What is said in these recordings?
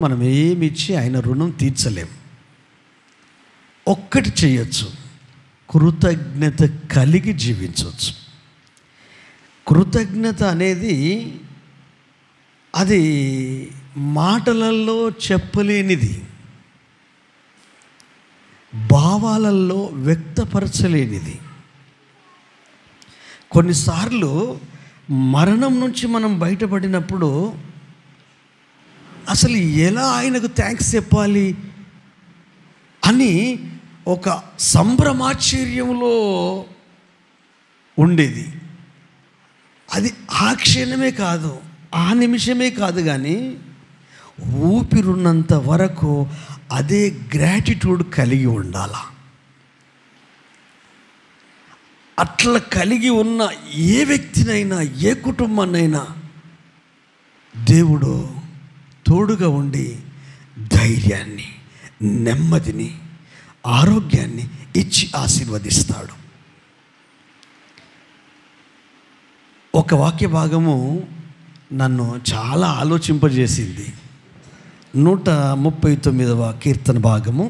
మనం ఏమిచ్చి ఆయన రుణం తీర్చలేం. ఒక్కటి చేయొచ్చు, కృతజ్ఞత కలిగి జీవించవచ్చు. కృతజ్ఞత అనేది అది మాటలలో చెప్పలేనిది, భావాలలో వ్యక్తపరచలేనిది. కొన్నిసార్లు మరణం నుంచి మనం బయటపడినప్పుడు అసలు ఎలా ఆయనకు థ్యాంక్స్ చెప్పాలి అని ఒక సంభ్రమాశ్చర్యంలో ఉండేది. అది ఆ క్షణమే కాదు, ఆ నిమిషమే కాదు, కానీ ఊపిరున్నంత వరకు అదే గ్రాటిట్యూడ్ కలిగి ఉండాల. అట్లా కలిగి ఉన్న ఏ వ్యక్తినైనా, ఏ కుటుంబాన్నైనా దేవుడు తోడుగా ఉండి ధైర్యాన్ని, నెమ్మదిని, ఆరోగ్యాన్ని ఇచ్చి ఆశీర్వదిస్తాడు. ఒక వాక్య భాగము నన్ను చాలా ఆలోచింపజేసింది. 139వ కీర్తన భాగము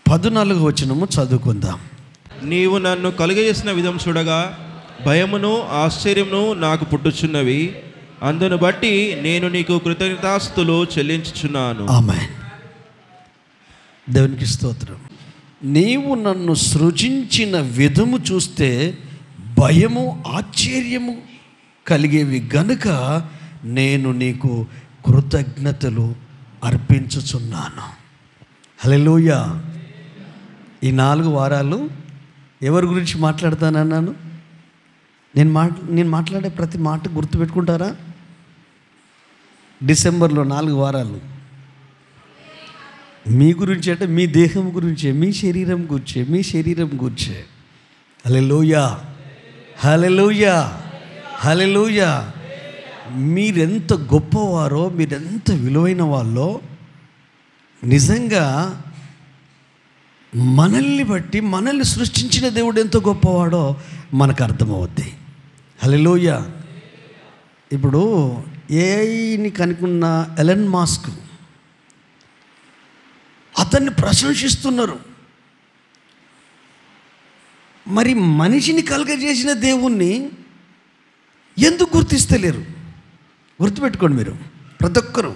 14వ వచనము చదువుకుందాం. నీవు నన్ను కలుగజేసిన విధం చూడగా భయమును ఆశ్చర్యమును నాకు పుట్టుచున్నవి. అందును బట్టి నేను నీకు కృతజ్ఞతాస్తుతులు చెల్లించుచున్నాను. ఆమేన్. దేవునికి స్తోత్రం. నీవు నన్ను సృజించిన విధము చూస్తే భయము ఆశ్చర్యము కలిగేవి గనుక నేను నీకు కృతజ్ఞతలు అర్పించుచున్నాను. హల్లెలూయా. ఈ 4 వారాలు ఎవరి గురించి మాట్లాడతానన్నాను? నేను మాట్లాడే ప్రతి మాట గుర్తుపెట్టుకుంటారా? డిసెంబర్లో 4 వారాలు మీ గురించి, అంటే మీ దేహం గురించే, మీ శరీరం గురించే. హల్లెలూయా, హల్లెలూయా, హల్లెలూయా. మీరెంత గొప్పవారో, మీరెంత విలువైన వాళ్ళో నిజంగా మనల్ని బట్టి, మనల్ని సృష్టించిన దేవుడు ఎంత గొప్పవాడో మనకు అర్థమవుద్ది. హల్లెలూయా. ఇప్పుడు ఏఐని కనుక్కున్న ఎలన్ మాస్క్, అతన్ని ప్రశంసిస్తున్నారు. మరి మనిషిని కలుగజేసిన దేవుణ్ణి ఎందుకు గుర్తిస్తలేరు? గుర్తుపెట్టుకోండి మీరు ప్రతి ఒక్కరు.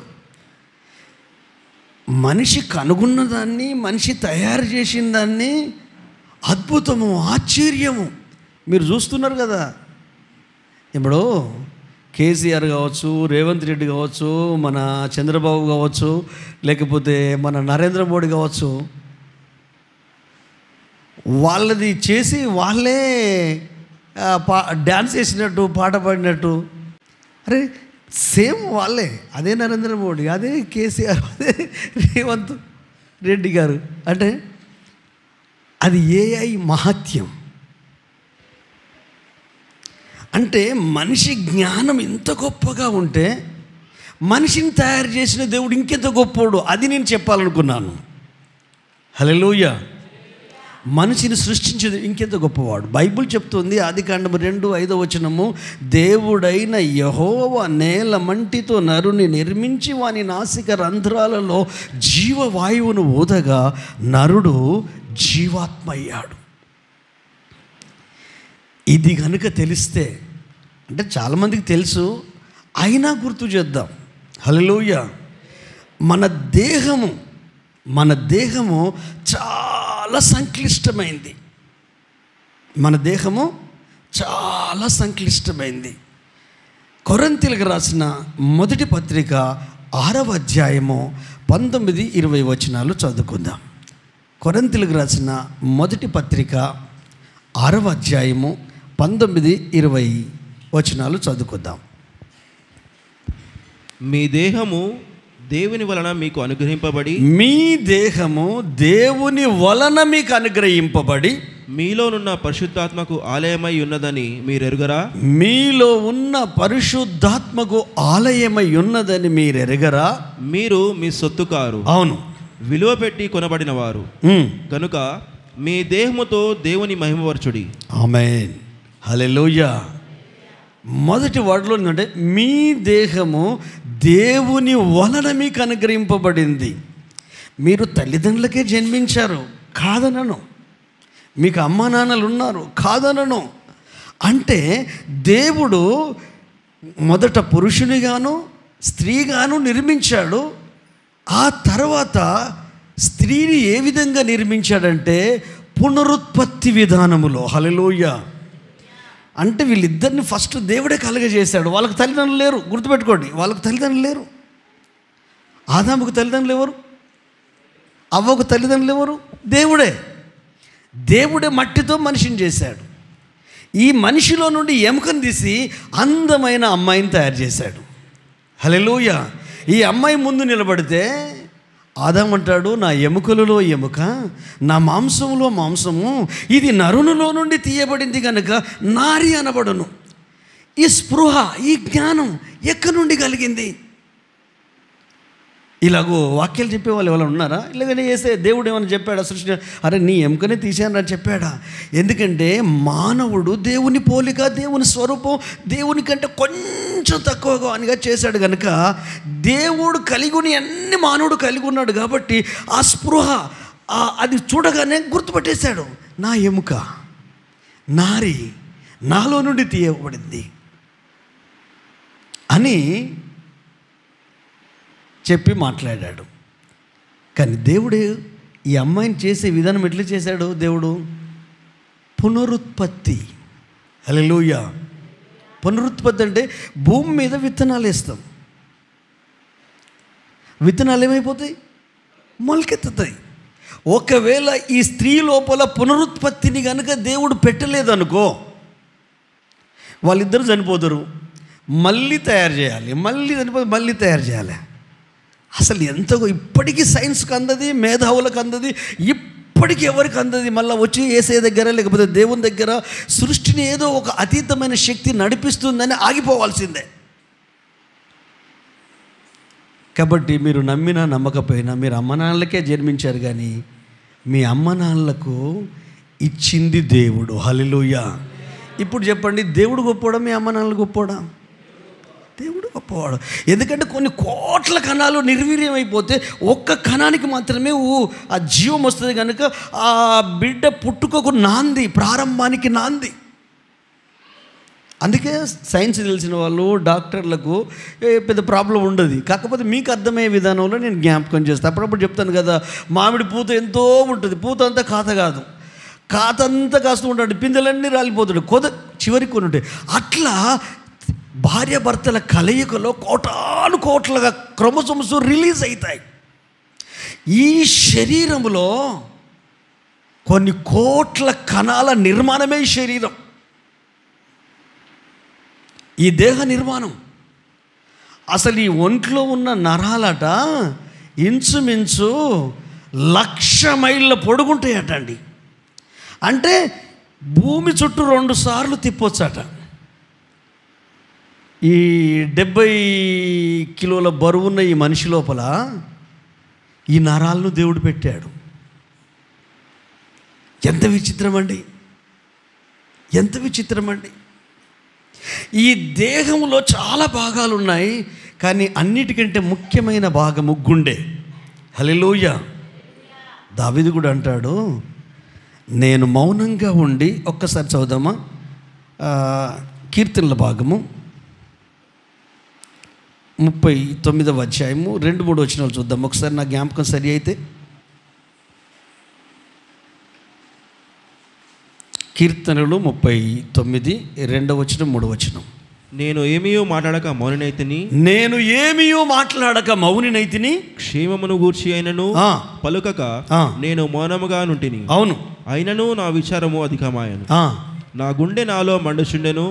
మనిషి కనుగొన్న దాన్ని, మనిషి తయారు చేసిన దాన్ని అద్భుతము, ఆశ్చర్యము మీరు చూస్తున్నారు కదా. ఇప్పుడు కేసీఆర్ కావచ్చు, రేవంత్ రెడ్డి కావచ్చు, మన చంద్రబాబు కావచ్చు, లేకపోతే మన నరేంద్ర మోడీ కావచ్చు, వాళ్ళది చేసి వాళ్ళే డ్యాన్స్ చేసినట్టు, పాట పాడినట్టు, అరే సేమ్ వాళ్ళే. అదే నరేంద్ర మోడీ, అదే కేసీఆర్, అదే రేవంత్ రెడ్డి గారు. అంటే అది ఏఐ మహత్యం. అంటే మనిషి జ్ఞానం ఇంత గొప్పగా ఉంటే మనిషిని తయారు చేసిన దేవుడు ఇంకెంత గొప్పోడు, అది నేను చెప్పాలనుకున్నాను. హల్లెలూయా. మనిషిని సృష్టించేది ఇంకెంత గొప్పవాడు. బైబిల్ చెప్తుంది, ఆదికాండము 2:5 వచనము, దేవుడైన యెహోవా నేల మంటితో నరుని నిర్మించి వాని నాసిక రంధ్రాలలో జీవవాయువును ఊదగా నరుడు జీవాత్మ అయ్యాడు. ఇది కనుక తెలిస్తే, అంటే చాలామందికి తెలుసు, అయినా గుర్తు చేద్దాం. హల్లెలూయా. మన దేహము చాలా సంక్లిష్టమైంది. కొరింథీయులకు రాసిన మొదటి పత్రిక 6వ అధ్యాయము 19-20 వచనాలు చదువుకుందాం. కొరింథీయులకు రాసిన మొదటి పత్రిక 6వ అధ్యాయము 19-20 వచనాలు చదువుకుందాం. మీ దేహము దేవుని వలన మీకు అనుగ్రహింపబడి, మీలోనున్న పరిశుద్ధాత్మకు ఆలయమై ఉన్నదని మీరెరుగరా? మీలో ఉన్న పరిశుద్ధాత్మకు ఆలయమై ఉన్నదని మీరెరుగరా? మీరు మీ సొత్తు కారు, అవును, విలువ పెట్టి కొనబడిన వారు కనుక మీ దేహముతో దేవుని మహిమపరచుడి. ఆమేన్. హల్లెలూయా. మొదటి వర్డ్లో ఏంటంటే మీ దేహము దేవుని వలన మీకు అనుగ్రహింపబడింది. మీరు తల్లిదండ్రులకే జన్మించారు, కాదనను. మీకు అమ్మా నాన్నలు ఉన్నారు, కాదనను. అంటే దేవుడు మొదట పురుషునిగాను స్త్రీగాను నిర్మించాడు. ఆ తర్వాత స్త్రీని ఏ విధంగా నిర్మించాడంటే పునరుత్పత్తి విధానములో. హల్లెలూయా. అంటే వీళ్ళిద్దరిని ఫస్ట్ దేవుడే కలగజేశాడు. వాళ్ళకి తల్లిదండ్రులు లేరు, గుర్తుపెట్టుకోండి. వాళ్ళకి తల్లిదండ్రులు లేరు. ఆదాముకు తల్లిదండ్రులు ఎవరు? అవ్వకు తల్లిదండ్రులు ఎవరు? దేవుడే మట్టితో మనిషిని చేశాడు. ఈ మనిషిలో నుండి ఎముకను తీసి అందమైన అమ్మాయిని తయారు చేశాడు. హల్లెలూయా. ఈ అమ్మాయి ముందు నిలబడితే ఆదాము అంటాడు, నా ఎముకలలో ఎముక, నా మాంసంలో మాంసము, ఇది నరునిలో నుండి తీయబడింది కనుక నారి అనబడును. ఈ స్పృహ, ఈ జ్ఞానం ఎక్కడి నుండి కలిగింది? ఇలాగో వాక్యాలు చెప్పేవాళ్ళు ఎవరైనా ఉన్నారా? ఇలాగనే చేస్తే దేవుడు ఏమైనా చెప్పాడా సృష్టి? అరే నీ ఎముకనే తీశానని చెప్పాడా? ఎందుకంటే మానవుడు దేవుని పోలిక, దేవుని స్వరూపం దేవుని కంటే కొంచెం తక్కువగా అనిగా చేశాడు కనుక దేవుడు కలిగిని అన్ని మానవుడు కలిగి ఉన్నాడు. కాబట్టి ఆ స్పృహ అది చూడగానే గుర్తుపట్టేశాడు, నా ఎముక నారి నాలో నుండి తీయబడింది అని చెప్పి మాట్లాడాడు. కానీ దేవుడు ఈ అమ్మాయిని చేసే విధానం ఎట్లా చేశాడు? దేవుడు పునరుత్పత్తి. హల్లెలూయా. పునరుత్పత్తి అంటే భూమి మీద విత్తనాలు వేస్తాం, విత్తనాలు ఏమైపోతాయి? మొలకెత్తుతాయి. ఒకవేళ ఈ స్త్రీ లోపల పునరుత్పత్తిని కనుక దేవుడు పెట్టలేదనుకో, వాళ్ళిద్దరూ చనిపోతారు. మళ్ళీ తయారు చేయాలి, మళ్ళీ చనిపోతే మళ్ళీ తయారు చేయాలి. అసలు ఎంతగో ఇప్పటికీ సైన్స్కి అందది, మేధావులకు అందది, ఇప్పటికీ ఎవరికి అందది. మళ్ళీ వచ్చి యేసయ్య దగ్గర లేకపోతే దేవుని దగ్గర సృష్టిని ఏదో ఒక అతీతమైన శక్తి నడిపిస్తుందని ఆగిపోవాల్సిందే. కాబట్టి మీరు నమ్మినా నమ్మకపోయినా మీరు అమ్మ నాన్నలకే జన్మించారు, కానీ మీ అమ్మ నాన్నలకు ఇచ్చింది దేవుడు. హల్లెలూయా. ఇప్పుడు చెప్పండి, దేవుడు గొప్పోడా మీ అమ్మ నాన్నలు గొప్పోడా? దేవుడు గొప్పవాడు. ఎందుకంటే కొన్ని కోట్ల కణాలు నిర్వీర్యం అయిపోతే ఒక్క కణానికి మాత్రమే ఆ జీవం వస్తుంది కనుక ఆ బిడ్డ పుట్టుకకు నాంది, ప్రారంభానికి నాంది. అందుకే సైన్స్ తెలిసిన వాళ్ళు డాక్టర్లకు పెద్ద ప్రాబ్లం ఉండదు. కాకపోతే మీకు అర్థమయ్యే విధానంలో నేను జ్ఞాపకం చేస్తాను. అప్పుడప్పుడు చెప్తాను కదా, మామిడి పూత ఎంతో ఉంటుంది, పూత అంతా కాత కాదు, కాత అంతా కాస్తూ ఉంటాడు, పిందెలన్నీ రాలిపోతాడు, చివరికి కొన్ని ఉంటాయి. అట్లా భార్యాభర్తల కలయికలో కోటాను కోట్లుగా క్రోమోసోమ్స్ రిలీజ్ అవుతాయి. ఈ శరీరంలో కొన్ని కోట్ల కణాల నిర్మాణమే ఈ శరీరం, ఈ దేహ నిర్మాణం. అసలు ఈ ఒంట్లో ఉన్న నరాలట ఇంచుమించు 1,00,000 మైళ్ళ పొడుగుంటాయటండి. అంటే భూమి చుట్టూ 2 సార్లు తిప్పొచ్చట. ఈ 70 కిలోల బరువున్న ఈ మనిషి లోపల ఈ నరాలను దేవుడు పెట్టాడు. ఎంత విచిత్రం అండి, ఎంత విచిత్రం అండి. ఈ దేహంలో చాలా భాగాలు ఉన్నాయి, కానీ అన్నిటికంటే ముఖ్యమైన భాగము గుండె. హల్లెలూయా. దావీదు కూడా అంటాడు, నేను మౌనంగా ఉండి, ఒక్కసారి చదువుదామా కీర్తనల భాగము 39వ అధ్యాయము 2-3 వచనాలు చూద్దాం ఒకసారి, నా జ్ఞాపకం సరి అయితే. కీర్తనలు 39 2వ వచనం 3వ వచనం. నేను ఏమీయో మాట్లాడక మౌనినైతిని, క్షేమమును గూర్చి అయినను పలుకక నేను మౌనముగా నుంటిని. అవును, అయినను నా విచారము అధికమాయను. నా గుండె నాలో మండుచుండెను,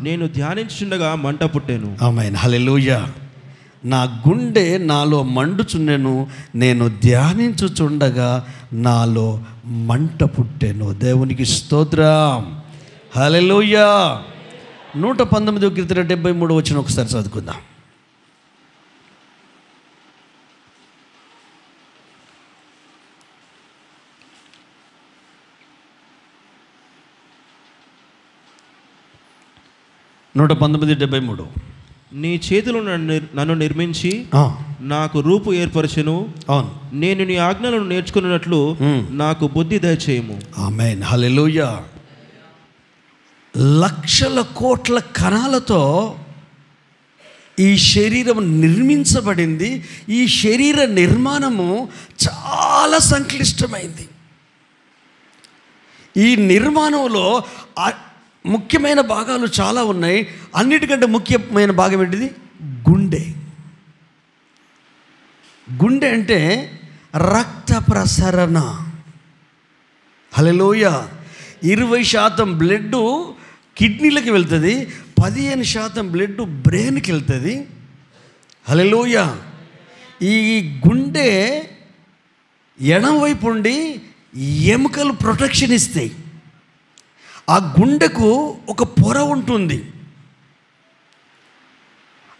నేను ధ్యానించుండగా మంట పుట్టెను. ఆమేన్. హల్లెలూయా. నా గుండె నాలో మండుచుండెను, నేను ధ్యానించుచుండగా నాలో మంట పుట్టెను. దేవునికి స్తోత్రం. హల్లెలూయా. 119వ కీర్తన 73వ వచనం ఒకసారి చదువుకుందాం. నూట 19:73. నీ చేతులు నన్ను నిర్మించి నాకు రూపు ఏర్పరచెను. అవును. నేను నీ ఆజ్ఞలను నేర్చుకున్నట్లు నాకు బుద్ధి దయచేయము. ఆమేన్. హల్లెలూయా. లక్షల కోట్ల కణాలతో ఈ శరీరం నిర్మించబడింది. ఈ శరీర నిర్మాణము చాలా సంక్లిష్టమైంది. ఈ నిర్మాణంలో ముఖ్యమైన భాగాలు చాలా ఉన్నాయి. అన్నిటికంటే ముఖ్యమైన భాగం ఏంటిది? గుండె. గుండె అంటే రక్త ప్రసరణ. హల్లెలూయా. 20% బ్లడ్ కిడ్నీలకు వెళ్తుంది, 15% బ్లడ్ బ్రెయిన్కి వెళ్తుంది. హల్లెలూయా. ఈ గుండె ఎడమవైపు ఉండి ఎముకలు ప్రొటెక్షన్ ఇస్తాయి. ఆ గుండెకు ఒక పొర ఉంటుంది.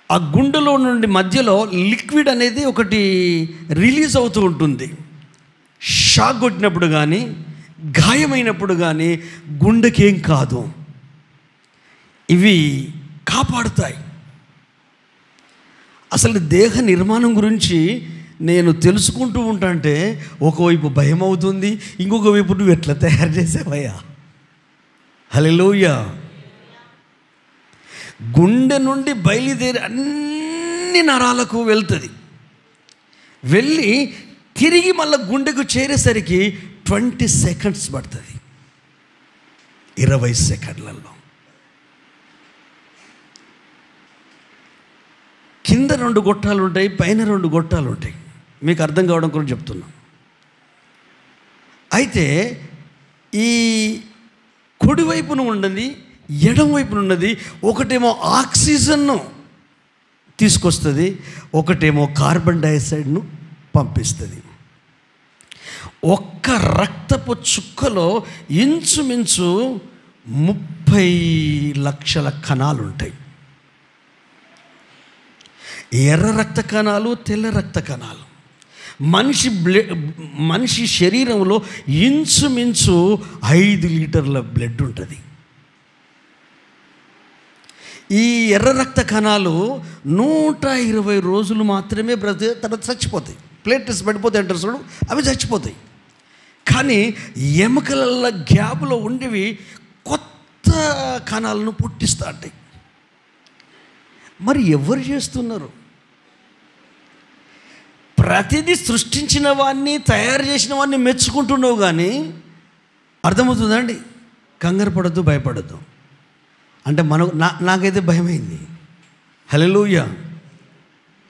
ఆ గుండెలో నుండి మధ్యలో లిక్విడ్ అనేది ఒకటి రిలీజ్ అవుతూ ఉంటుంది. షాక్ కొట్టినప్పుడు కానీ, గాయమైనప్పుడు కానీ గుండెకేం కాదు. ఇవి కాపాడుతాయి. అసలు దేహ నిర్మాణం గురించి నేను తెలుసుకుంటూ ఉంటాంటే ఒకవైపు భయం అవుతుంది, ఇంకొక వైపు నువ్వు ఎట్లా తయారు చేసావయ్యా. హల్లెలూయా. గుండె నుండి బయలుదేరి అన్ని నరాలకు వెళ్తుంది. వెళ్ళి తిరిగి మళ్ళీ గుండెకు చేరేసరికి 20 సెకండ్స్ పడుతుంది. 20 సెకండ్లలో కింద 2 గొట్టాలు ఉంటాయి, పైన 2 గొట్టాలు ఉంటాయి. మీకు అర్థం కావడం కోసం చెప్తున్నాం. అయితే ఈ కుడివైపున ఉన్నది, ఎడం వైపున ఉన్నది. ఒకటేమో ఆక్సిజన్ను తీసుకొస్తుంది, ఒకటేమో కార్బన్ డైఆక్సైడ్ను పంపిస్తుంది. ఒక్క రక్తపు చుక్కలో ఇంచుమించు 30 లక్షల కణాలు ఉంటాయి. ఎర్ర రక్త కణాలు, తెల్ల రక్త కణాలు. మనిషి శరీరంలో ఇంచుమించు 5 లీటర్ల బ్లడ్ ఉంటుంది. ఈ ఎర్ర రక్త కణాలు 120 రోజులు మాత్రమే బ్రతికే, తర్వాత చచ్చిపోతాయి. ప్లేట్లెట్స్ పడిపోతాయి అంటారు చూడు, అవి చచ్చిపోతాయి. కానీ ఎముకల గ్యాప్లో ఉండేవి కొత్త కణాలను పుట్టిస్తూ ఉంటాయి. మరి ఎవరు చేస్తున్నారు? ప్రతిదీ సృష్టించిన వాడిని, తయారు చేసిన వాడిని మెచ్చుకుంటున్నావు. కానీ అర్థమవుతుందండి? కంగారు పడద్దు, భయపడద్దు. అంటే నాకైతే భయమైంది. హల్లెలూయా.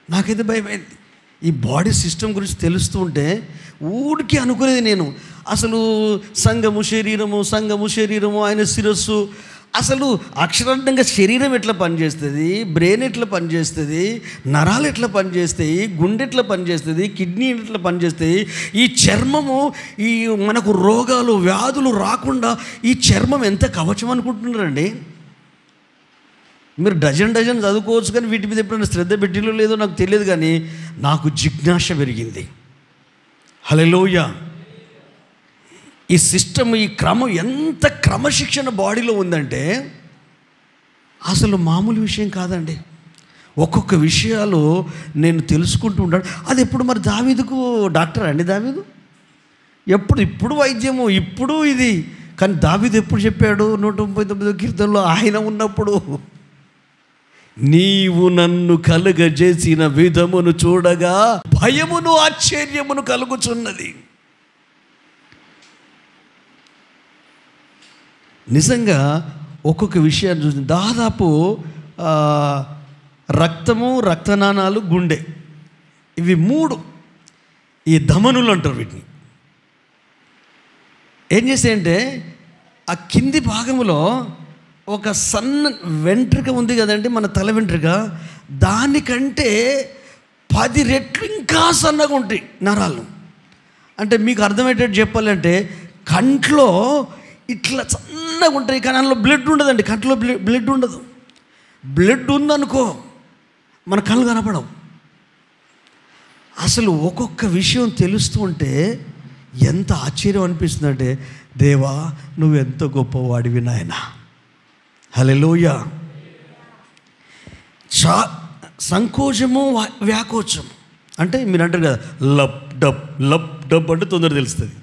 నాకైతే భయమైంది. ఈ బాడీ సిస్టమ్ గురించి తెలుస్తూ ఉంటే ఊరికి అనుకునేది నేను, అసలు సంఘము శరీరము, ఆయన శిరస్సు. అసలు అక్షరాంతంగా శరీరం ఎట్లా పనిచేస్తుంది, బ్రెయిన్ ఎట్లా పనిచేస్తుంది, నరాలు ఎట్లా పనిచేస్తాయి, గుండె ఎట్లా పనిచేస్తుంది, కిడ్నీ ఎట్లా పనిచేస్తాయి, ఈ చర్మము, ఈ మనకు రోగాలు వ్యాధులు రాకుండా ఈ చర్మం ఎంత కవచం అనుకుంటున్నారండి. మీరు డజన్ చదువుకోవచ్చు, కానీ వీటి మీద ఎప్పుడైనా శ్రద్ధ పెట్టిలో లేదో నాకు తెలియదు. కానీ నాకు జిజ్ఞాస పెరిగింది. హల్లెలూయా. ఈ సిస్టమ్, ఈ క్రమం ఎంత క్రమశిక్షణ బాడీలో ఉందంటే అసలు మామూలు విషయం కాదండి. ఒక్కొక్క విషయాలు నేను తెలుసుకుంటూ ఉంటాను. అది ఎప్పుడు మరి దావీదుకు డాక్టర్ అండి. దావీదు ఇప్పుడు వైద్యము, ఇప్పుడు ఇది. కానీ దావీదు ఎప్పుడు చెప్పాడు? 139వ కీర్తనలో ఆయన ఉన్నప్పుడు, నీవు నన్ను కలుగజేసిన విధమును చూడగా భయమును ఆశ్చర్యమును కలుగుచున్నది. నిజంగా ఒక్కొక్క విషయాన్ని చూసి దాదాపు రక్తము, రక్తనాళాలు, గుండె, ఇవి 3 ఈ ధమనులు అంటారు. వీటిని ఏం చేస్తాయంటే ఆ కింది భాగంలో ఒక సన్న వెంట్రుక ఉంది కదండి, మన తల వెంట్రుక. దానికంటే 10 రెట్లు ఇంకా సన్నగా ఉంటాయి నరాలు. అంటే మీకు అర్థమయ్యేటట్టు చెప్పాలంటే కంట్లో ఇట్లా సన్నగా ఉంటాయి, కానీ అందులో బ్లడ్ ఉండదండి. కంట్లో బ్లడ్ ఉండదు. బ్లడ్ ఉందనుకో మన కళ్ళు కనపడవు. అసలు ఒక్కొక్క విషయం తెలుస్తూ ఉంటే ఎంత ఆశ్చర్యం అనిపిస్తుందంటే, దేవా నువ్వెంత గొప్పవాడివి నాయనా. హల్లెలూయా. సంకోచము వ్యాకోచము అంటే మీరు అంటారు కదా లబ్ డబ్ అంటే తొందర తెలుస్తుంది.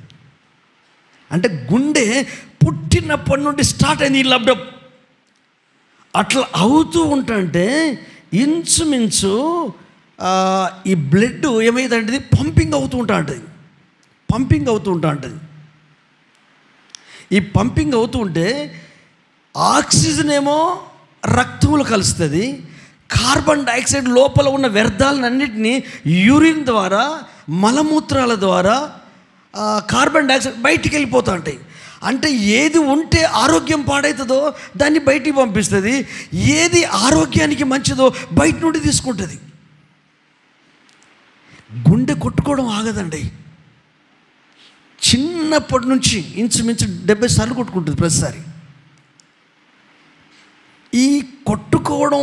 అంటే గుండె పుట్టినప్పటి నుండి స్టార్ట్ అయింది ఈ లబ్ డబ్. అట్లా అవుతూ ఉంటుంటే ఇంచుమించు ఈ బ్లడ్ ఏమైందంటే పంపింగ్ అవుతూ ఉంటుంది. ఈ పంపింగ్ అవుతూ ఉంటే ఆక్సిజన్ ఏమో రక్తంలో కలుస్తుంది, కార్బన్ డైఆక్సైడ్ లోపల ఉన్న వ్యర్థాలన్నింటినీ యూరిన్ ద్వారా మలమూత్రాల ద్వారా కార్బన్ డైఆక్సైడ్ బయటికి వెళ్ళిపోతూ ఉంటాయి. అంటే ఏది ఉంటే ఆరోగ్యం పాడవుతుందో దాన్ని బయటికి పంపిస్తుంది, ఏది ఆరోగ్యానికి మంచిదో బయట నుండి తీసుకుంటుంది. గుండె కొట్టుకోవడం ఆగదండి. చిన్నప్పటి నుంచి ఇంచుమించు 70 సార్లు కొట్టుకుంటుంది ప్రతిసారి. ఈ కొట్టుకోవడం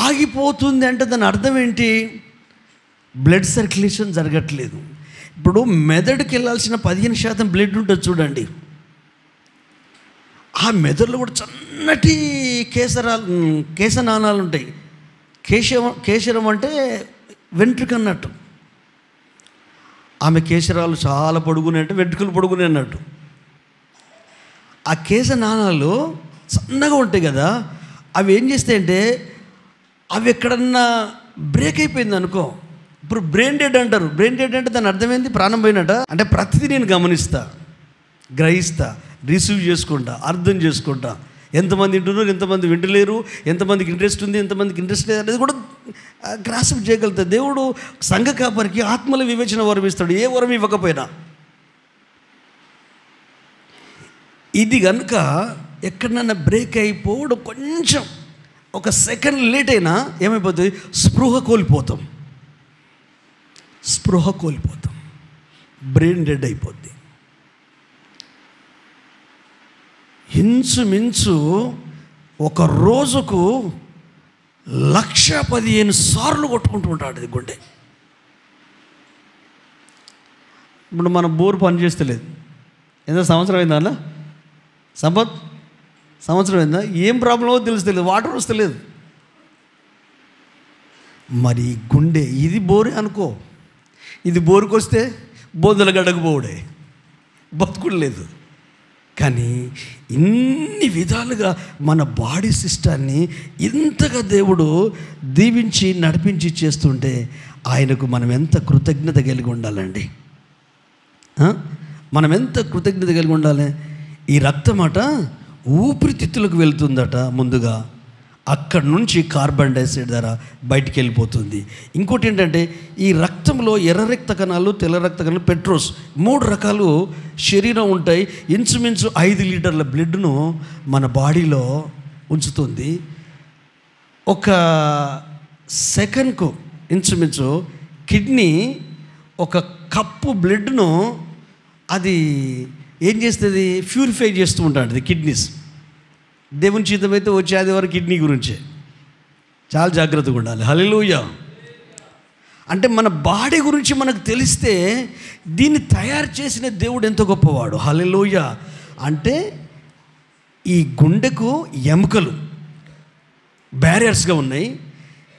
ఆగిపోతుంది అంటే దాని అర్థం ఏంటి? బ్లడ్ సర్క్యులేషన్ జరగట్లేదు. ఇప్పుడు మెదడుకి వెళ్ళాల్సిన 15% బ్లడ్ ఉంటుంది చూడండి, ఆ మెదడులో కూడా సన్నటి కేశనాళాలు ఉంటాయి. కేశరం అంటే వెంట్రుక అన్నట్టు. ఆమె కేశరాలు చాలా పొడుగునే అంటే వెంట్రుకలు పొడుగునే అన్నట్టు. ఆ కేశనాళాలు సన్నగా ఉంటాయి కదా, అవి ఏం చేస్తాయంటే అవి ఎక్కడన్నా బ్రేక్ అయిపోయింది అనుకో, ఇప్పుడు బ్రెయిన్ డెడ్ అంటారు. బ్రెయిన్ డెడ్ అంటే దాని అర్థమైంది ప్రాణం పోయినట. అంటే ప్రతిదీ నేను గమనిస్తా, గ్రహిస్తా, రిసీవ్ చేసుకుంటా, అర్థం చేసుకుంటా. ఎంతమంది వింటున్నారు, ఎంతమంది వింటలేరు, ఎంతమందికి ఇంట్రెస్ట్ ఉంది, ఎంతమందికి ఇంట్రెస్ట్ లేదు అనేది కూడా గ్రాస్ప్ చేయగలుగుతాడు. దేవుడు సంఘ కాపరికి ఆత్మల వివేచన వరం ఇస్తాడు, ఏ వరం ఇవ్వకపోయినా. ఇది కనుక ఎక్కడన్నా బ్రేక్ అయిపోవడం కొంచెం ఒక సెకండ్ లేట్ అయినా ఏమైపోతుంది? స్పృహ కోల్పోతాం, బ్రెయిన్ డెడ్ అయిపోద్ది. ఇంచుమించు ఒక రోజుకు 1,15,000 సార్లు కొట్టుకుంటూ ఉంటాడు ఇది గుండె. ఇప్పుడు మన బోరు పని చేస్తలేదు, ఏదో సంవత్సరం అయిందా అలా సంవత్సరం అయిందా, ఏం ప్రాబ్లమో తెలుస్తలేదు, వాటర్ వస్తలేదు. మరి గుండె ఇది బోరే అనుకో, ఇది బోరుకు వస్తే బోధల గడకు పోవుడే, బతుకుడు లేదు. కానీ ఇన్ని విధాలుగా మన బాడీ సిస్టాన్ని ఇంతగా దేవుడు దీవించి నడిపించి చేస్తుంటే ఆయనకు మనం ఎంత కృతజ్ఞత కలిగి ఉండాలండి. మనం ఎంత కృతజ్ఞత కలిగి ఉండాలి. ఈ రక్తమాట ఊపిరితిత్తులకు వెళ్తుందట ముందుగా, అక్కడి నుంచి కార్బన్ డైఆక్సైడ్ ద్వారా బయటికి వెళ్ళిపోతుంది. ఇంకోటి ఏంటంటే ఈ రక్తంలో ఎర్ర రక్త కణాలు, తెల్ల రక్త కణాలు, పెట్రోస్ 3 రకాలు శరీరం ఉంటాయి. ఇంచుమించు 5 లీటర్ల బ్లడ్ను మన బాడీలో ఉంచుతుంది. ఒక సెకండ్కు ఇంచుమించు కిడ్నీ ఒక కప్పు బ్లడ్ను అది ఏం చేస్తుంది? ప్యూరిఫై చేస్తూ ఉంటుంది కిడ్నీస్. దేవుని చిత్తమైతే వచ్చే ఆదివారం కిడ్నీ గురించే చాలా జాగ్రత్తగా ఉండాలి. హల్లెలూయా. అంటే మన బాడీ గురించి మనకు తెలిస్తే దీన్ని తయారు చేసిన దేవుడు ఎంత గొప్పవాడు. హల్లెలూయా. అంటే ఈ గుండెకు ఎముకలు బ్యారియర్స్గా ఉన్నాయి.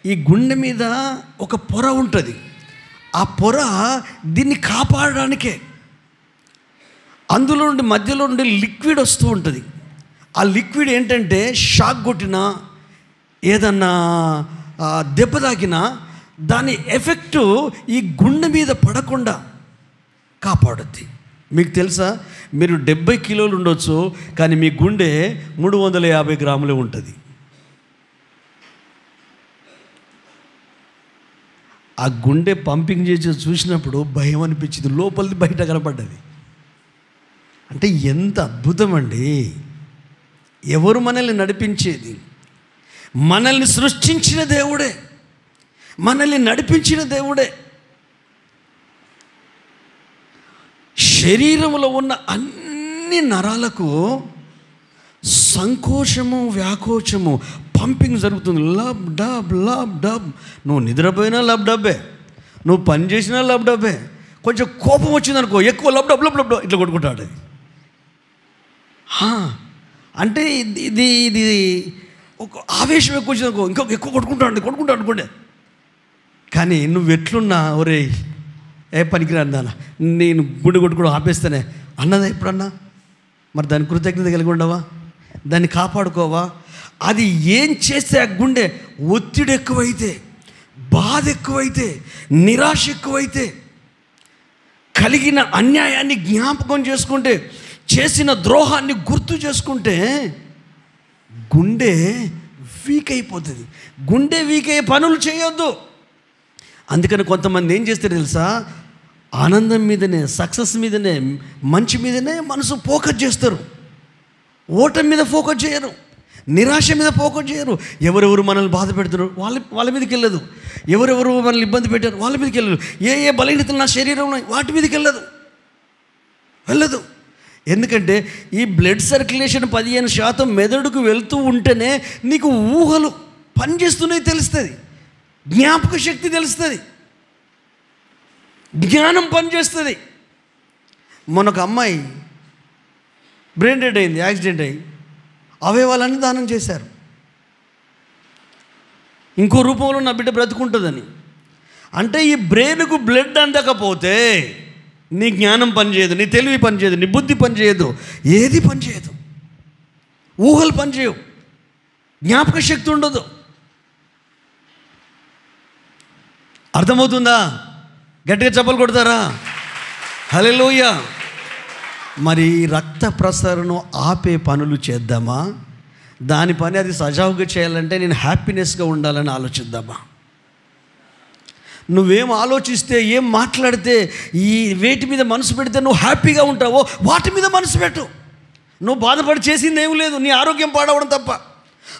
ఈ గుండె మీద ఒక పొర ఉంటుంది, ఆ పొర దీన్ని కాపాడడానికే. అందులో నుండి మధ్యలో నుండి లిక్విడ్ వస్తూ ఉంటుంది. ఆ లిక్విడ్ ఏంటంటే షాక్ కొట్టినా, ఏదన్నా దెబ్బ తాకినా దాని ఎఫెక్టు ఈ గుండె మీద పడకుండా కాపాడుద్ది. మీకు తెలుసా, మీరు 70 కిలోలు ఉండొచ్చు, కానీ మీ గుండె 350 గ్రాములే ఉంటుంది. ఆ గుండె పంపింగ్ చేసి చూసినప్పుడు భయం అనిపించింది, లోపలిది బయట కనపడ్డది. అంటే ఎంత అద్భుతం అండి. ఎవరు మనల్ని నడిపించేది? మనల్ని సృష్టించిన దేవుడే, మనల్ని నడిపించిన దేవుడే. శరీరంలో ఉన్న అన్ని నరాలకు సంకోచము, వ్యాకోచము, పంపింగ్ జరుగుతుంది. Lub dub lub dub. నువ్వు నిద్రపోయినా లబ్ డబ్బే, నువ్వు పని చేసినా లబ్ డబ్బే. కొంచెం కోపం వచ్చిందనుకో ఎక్కువ లబ్ డబ్ లబ్ డబ్ ఇట్లా కొట్టుకుంటాడు అది. అంటే ఇది ఒక ఆవేశం ఎక్కువ వచ్చిందనుకో, ఇంకొక ఎక్కువ కొట్టుకుంటా అనుకోండి. కానీ నువ్వు ఎట్లున్నా, ఒరే ఏ పనికిరాను దానా, నేను గుండె కొట్టుకోవడం ఆపేస్తానే అన్నదా ఎప్పుడన్నా? మరి దాని కృతజ్ఞత కలిగి ఉండవా? దాన్ని కాపాడుకోవా? అది ఏం చేస్తే ఆ గుండె ఒత్తిడి ఎక్కువైతే, బాధ ఎక్కువైతే, నిరాశ ఎక్కువైతే, కలిగిన అన్యాయాన్ని జ్ఞాపకం చేసుకుంటే, చేసిన ద్రోహాన్ని గుర్తు చేసుకుంటే గుండె వీక్ అయిపోతుంది. గుండె వీక్ అయ్యే పనులు చేయొద్దు. అందుకని కొంతమంది ఏం చేస్తారు తెలుసా? ఆనందం మీదనే, సక్సెస్ మీదనే, మంచి మీదనే మనసు ఫోకస్ చేస్తారు. ఓటమి మీద ఫోకస్ చేయరు, నిరాశ మీద ఫోకస్ చేయరు. ఎవరెవరు మనల్ని బాధ పెడుతున్నారు వాళ్ళ మీదకి వెళ్ళదు. ఎవరెవరు మనల్ని ఇబ్బంది పెట్టారు వాళ్ళ మీదకి వెళ్ళదు. ఏ బలహీనతలు నా శరీరంలో వాటి మీదకి వెళ్ళదు. ఎందుకంటే ఈ బ్లడ్ సర్క్యులేషన్ 15% మెదడుకు వెళ్తూ ఉంటేనే నీకు ఊహలు పనిచేస్తున్నాయి తెలుస్తుంది, జ్ఞాపక శక్తి తెలుస్తుంది, జ్ఞానం పనిచేస్తుంది. మొన్నొక అమ్మాయి బ్రెయిన్ డెడ్ అయింది, యాక్సిడెంట్ అయ్యి అవయవాలన్నీ దానం చేశారు. ఇంకో రూపంలో నా బిడ్డ బ్రతుకుంటుందని. అంటే ఈ బ్రెయిన్కు బ్లడ్ అందకపోతే నీ జ్ఞానం పనిచేయదు, నీ తెలివి పనిచేయదు, నీ బుద్ధి పనిచేయదు, ఏది పనిచేయదు, ఊహలు పనిచేయవు, జ్ఞాపక శక్తి ఉండదు. అర్థమవుతుందా? గట్టిగా చప్పలు కొడతారా? హల్లెలూయా. మరి రక్త ప్రసరణ ఆపే పనులు చేద్దామా? దాని పని అది సజావుగా చేయాలంటే నేను హ్యాపీనెస్గా ఉండాలని ఆలోచిద్దామా? నువ్వేం ఆలోచిస్తే, ఏం మాట్లాడితే, ఈ వేటి మీద మనసు పెడితే నువ్వు హ్యాపీగా ఉంటావో వాటి మీద మనసు పెట్టు. నువ్వు బాధపడి చేసింది ఏం లేదు, నీ ఆరోగ్యం పాడవడం తప్ప.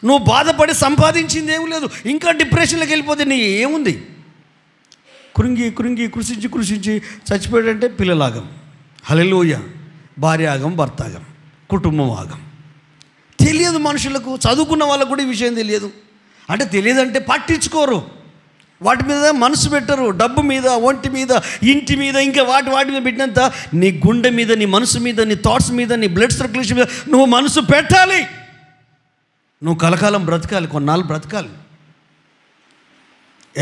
నువ్వు బాధపడి సంపాదించింది ఏం లేదు, ఇంకా డిప్రెషన్లోకి వెళ్ళిపోతే నీ ఏముంది? కృంగి కృషించి చచ్చిపోయాడంటే పిల్లలాగం. హల్లెలూయా. భార్య ఆగం, భర్త ఆగం, కుటుంబం ఆగం. తెలియదు మనుషులకు, చదువుకున్న వాళ్ళకు కూడా ఈ విషయం తెలియదు. అంటే తెలియదంటే పట్టించుకోరు, వాటి మీద మనసు పెట్టరు. డబ్బు మీద, ఒంటి మీద, ఇంటి మీద, ఇంకా వాటి మీద పెట్టినంత నీ గుండె మీద, నీ మనసు మీద, నీ థాట్స్ మీద, నీ బ్లడ్ సర్క్యులేషన్ మీద నువ్వు మనసు పెట్టాలి. నువ్వు కలకాలం బ్రతకాలి, కొన్నాళ్ళు బ్రతకాలి.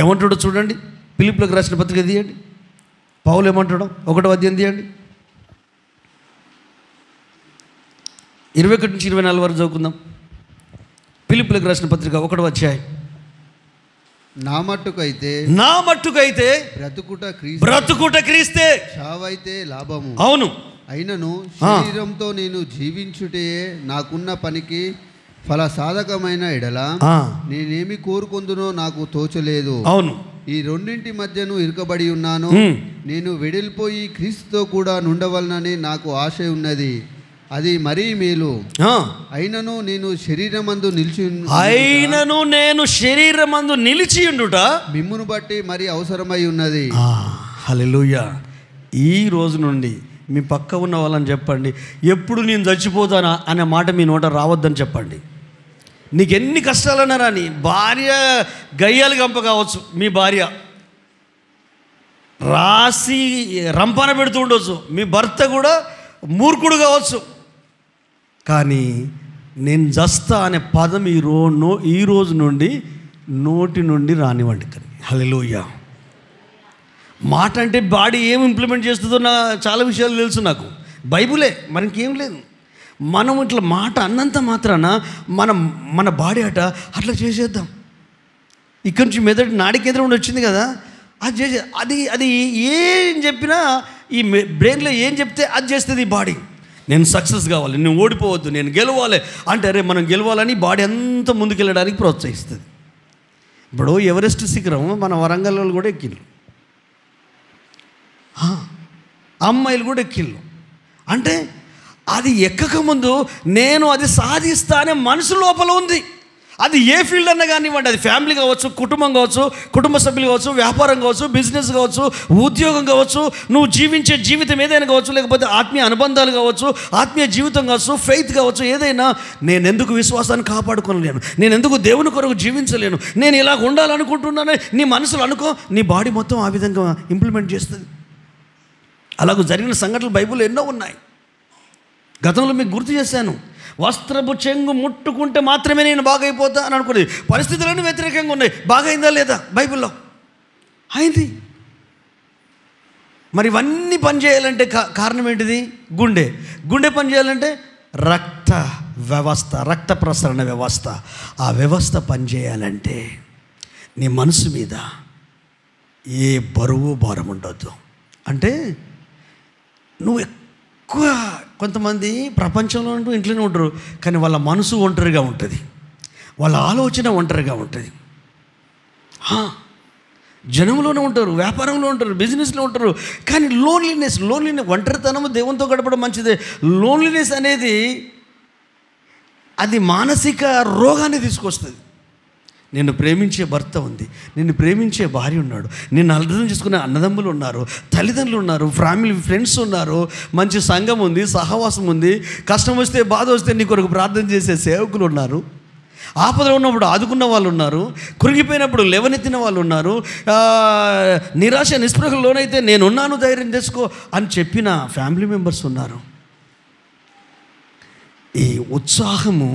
ఏమంటాడో చూడండి, ఫిలిప్పీయులకు రాసిన పత్రిక తీయండి. పౌలు ఏమంటాడో 1వ అధ్యాయం తీయండి, 21 నుంచి 24 వరకు చదువుకుందాం. ఫిలిప్పీయులకు రాసిన పత్రిక 1వ అధ్యాయం. నా మట్టుకైతే బ్రతుకుట క్రీస్తే, చావైతే లాభము. అవును. అయినను శరీరంతో నేను జీవించుటే నాకున్న పనికి ఫల సాధకమైన ఎడల నేనేమి కోరుకుందునో నాకు తోచలేదు. అవును. ఈ రెండింటి మధ్యను ఇరుకబడి ఉన్నాను. నేను వెడిలిపోయి క్రీస్తుతో కూడా నుండవలనని నాకు ఆశ ఉన్నది, అది మరీ మేలు. అయినను నేను శరీరమందు నిలిచి ఉండుట మిమ్మును బట్టి మరి అవసరమై ఉన్నది. హల్లెలూయా. ఈ రోజు నుండి మీ పక్క ఉన్న వాళ్ళని చెప్పండి, ఎప్పుడు నేను చచ్చిపోతానా అనే మాట మీ నోట రావద్దని చెప్పండి. నీకు ఎన్ని కష్టాలన్నా రాని, భార్య గయ్యాలు గంప కావచ్చు, మీ భార్య రాసి రంపాన పెడుతూ ఉండవచ్చు, మీ భర్త కూడా మూర్ఖుడు కావచ్చు, కానీ నేను జస్తా అనే పదం ఈ రోజు నుండి నోటి నుండి రానివ్వండి. కానీ హల్లెలూయా. మాట అంటే బాడీ ఏం ఇంప్లిమెంట్ చేస్తుందో చాలా విషయాలు తెలుసు నాకు, బైబులే, మనకేం లేదు. మనం ఇట్లా మాట అన్నంత మాత్రాన మన బాడీ అట్లా చేసేద్దాం. ఇక్కడి నుంచి మెదడు నాడి కేంద్రం నుండి వచ్చింది కదా, అది చేసే అది ఏం చెప్పినా ఈ బ్రెయిన్లో ఏం చెప్తే అది చేస్తుంది ఈ బాడీ. నేను సక్సెస్ కావాలి, నేను ఓడిపోవద్దు, నేను గెలవాలి అంటే అరే మనం గెలవాలని బాడీ అంతా ముందుకెళ్ళడానికి ప్రోత్సహిస్తుంది. ఇప్పుడు ఎవరెస్ట్ శిఖరం మన వరంగల్లో కూడా ఎక్కిళ్ళు, అమ్మాయిలు కూడా ఎక్కిళ్ళు. అంటే అది ఎక్కకముందు నేను అది సాధిస్తానే మనసు లోపల ఉంది. అది ఏ ఫీల్డ్ అన్నా కానివ్వండి, అది ఫ్యామిలీ కావచ్చు, కుటుంబం కావచ్చు, కుటుంబ సభ్యులు కావచ్చు, వ్యాపారం కావచ్చు, బిజినెస్ కావచ్చు, ఉద్యోగం కావచ్చు, నువ్వు జీవించే జీవితం ఏదైనా కావచ్చు, లేకపోతే ఆత్మీయ అనుబంధాలు కావచ్చు, ఆత్మీయ జీవితం కావచ్చు, ఫెయిత్ కావచ్చు, ఏదైనా నేను ఎందుకు విశ్వాసాన్ని కాపాడుకోలేను, నేను ఎందుకు దేవుని కొరకు జీవించలేను, నేను ఇలా ఉండాలనుకుంటున్నానే నీ మనసులో అనుకో, నీ బాడీ మొత్తం ఆ విధంగా ఇంప్లిమెంట్ చేస్తుంది. అలాగూ జరిగిన సంఘటనలు బైబిల్లో ఎన్నో ఉన్నాయి. గతంలో మీకు గుర్తు చేశాను, వస్త్రపు చెంగు ముట్టుకుంటే మాత్రమే నేను బాగైపోతా అని అనుకునేది. పరిస్థితులన్నీ వ్యతిరేకంగా ఉన్నాయి. బాగైందా లేదా? బైబిల్లో అయింది. మరి ఇవన్నీ పనిచేయాలంటే కారణం ఏంటిది? గుండె పనిచేయాలంటే రక్త వ్యవస్థ, రక్త ప్రసరణ వ్యవస్థ. ఆ వ్యవస్థ పనిచేయాలంటే నీ మనసు మీద ఏ బరువు భారం ఉండొద్దు. అంటే నువ్వు ఎక్కువ, కొంతమంది ప్రపంచంలో ఉంటూ ఇంట్లోనే ఉంటారు, కానీ వాళ్ళ మనసు ఒంటరిగా ఉంటుంది, వాళ్ళ ఆలోచన ఒంటరిగా ఉంటుంది. జనంలోనే ఉంటారు, వ్యాపారంలో ఉంటారు, బిజినెస్లో ఉంటారు, కానీ లోన్లీనెస్ ఒంటరితనము దేవునితో గడపడం మంచిదే. లోన్లీనెస్ అనేది అది మానసిక రోగాన్ని తీసుకొస్తుంది. నిన్ను ప్రేమించే భర్త ఉంది, నిన్ను ప్రేమించే భార్య ఉన్నాడు, నిన్ను అర్థం చేసుకునే అన్నదమ్ములు ఉన్నారు, తల్లిదండ్రులు ఉన్నారు, ఫ్యామిలీ ఫ్రెండ్స్ ఉన్నారు, మంచి సంఘం ఉంది, సహవాసం ఉంది, కష్టం వస్తే బాధ వస్తే నీ కొరకు ప్రార్థన చేసే సేవకులు ఉన్నారు, ఆపదలో ఉన్నప్పుడు ఆదుకున్న వాళ్ళు ఉన్నారు, కురిగిపోయినప్పుడు లేవనెత్తిన వాళ్ళు ఉన్నారు, నిరాశ నిస్పృహకు లోనైతే నేనున్నాను ధైర్యం తెచ్చుకో అని చెప్పిన ఫ్యామిలీ మెంబర్స్ ఉన్నారు. ఈ ఉత్సాహము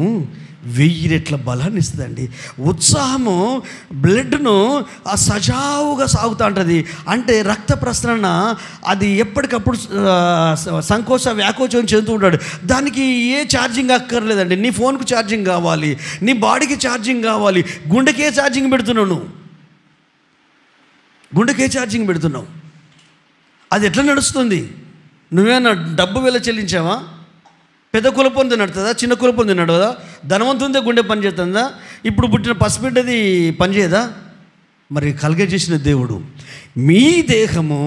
1000 రెట్ల బలాన్ని ఇస్తుందండి. ఉత్సాహము బ్లడ్ను సజావుగా సాగుతూ ఉంటుంది. అంటే రక్త ప్రసరణ అది ఎప్పటికప్పుడు సంకోచ వ్యాకోచం చెందుతూ ఉంటాడు. దానికి ఏ ఛార్జింగ్ అక్కర్లేదండి. నీ ఫోన్కు ఛార్జింగ్ కావాలి, నీ బాడీకి ఛార్జింగ్ కావాలి. గుండెకే ఛార్జింగ్ పెడుతున్నావు నువ్వు, గుండెకే ఛార్జింగ్ పెడుతున్నావు. అది ఎట్లా నడుస్తుంది? నువ్వేనా డబ్బు వేళ చెల్లించావా? పెద్ద కులపొంది నడుతుందా? చిన్న కులపొంది నడవదా? ధనవంతుందే గుండె పనిచేస్తుందా? ఇప్పుడు పుట్టిన పసిబిడ్డది పనిచేయదా? మరి కలుగజేసిన దేవుడు, మీ దేహము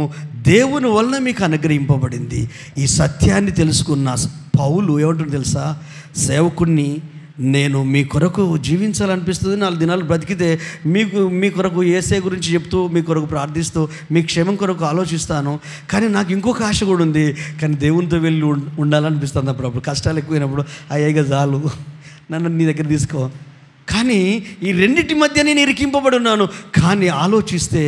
దేవుని వలన మీకు అనుగ్రహింపబడింది. ఈ సత్యాన్ని తెలుసుకున్న పౌలు ఏమంటుంది తెలుసా? సేవకుణ్ణి నేను మీ కొరకు జీవించాలనిపిస్తుంది, 4 దినాలు బ్రతికితే మీ కొరకు యేసే గురించి చెప్తూ, మీ కొరకు ప్రార్థిస్తూ, మీ క్షేమం కొరకు ఆలోచిస్తాను. కానీ నాకు ఇంకొక ఆశ కూడా ఉంది, కానీ దేవునితో వెళ్ళి ఉండాలనిపిస్తుంది. అప్పుడు కష్టాలు ఎక్కువైనప్పుడు అయ్యాయిగా చాలు, నన్ను నీ దగ్గర తీసుకో. కానీ ఈ రెండింటి మధ్య నేను ఇరికింపబడి ఉన్నాను. కానీ ఆలోచిస్తే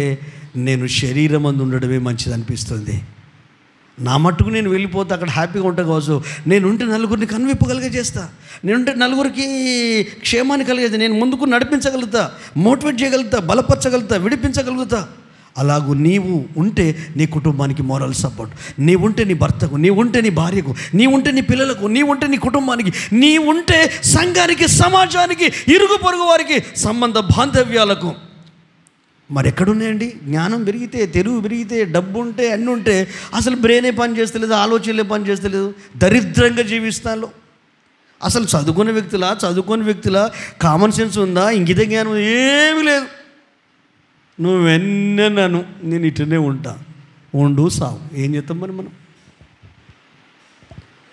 నేను శరీరం అందు ఉండడమే మంచిది అనిపిస్తుంది. నా మట్టుకు నేను వెళ్ళిపోతే అక్కడ హ్యాపీగా ఉంటా కావచ్చు. నేనుంటే నలుగురిని కన్విప్పగలిగే చేస్తా, నేనుంటే నలుగురికి క్షేమాన్ని కలిగేది, నేను ముందుకు నడిపించగలుగుతా, మోటివేట్ చేయగలుగుతా, బలపరచగలుగుతా, విడిపించగలుగుతా. అలాగూ నీవు ఉంటే నీ కుటుంబానికి మోరల్ సపోర్ట్, నీవుంటే నీ భర్తకు, నీవుంటే నీ భార్యకు, నీవుంటే నీ పిల్లలకు, నీవుంటే నీ కుటుంబానికి, నీవుంటే సంఘానికి, సమాజానికి, ఇరుగు పొరుగు వారికి, సంబంధ బాంధవ్యాలకు. మరి ఎక్కడున్నాయండి? జ్ఞానం పెరిగితే, తెలుగు పెరిగితే, డబ్బు ఉంటే, అన్నీ ఉంటే అసలు బ్రెయినే పని చేస్తలేదు, ఆలోచనలే పని చేస్తలేదు, దరిద్రంగా జీవిస్తాను. అసలు చదువుకునే వ్యక్తుల కామన్ సెన్స్ ఉందా? ఇంగిత జ్ఞానం ఏమీ లేదు. నువ్వెన్నను నేను ఇట్లనే ఉండు సావు. ఏం చేస్తాం మరి మనం?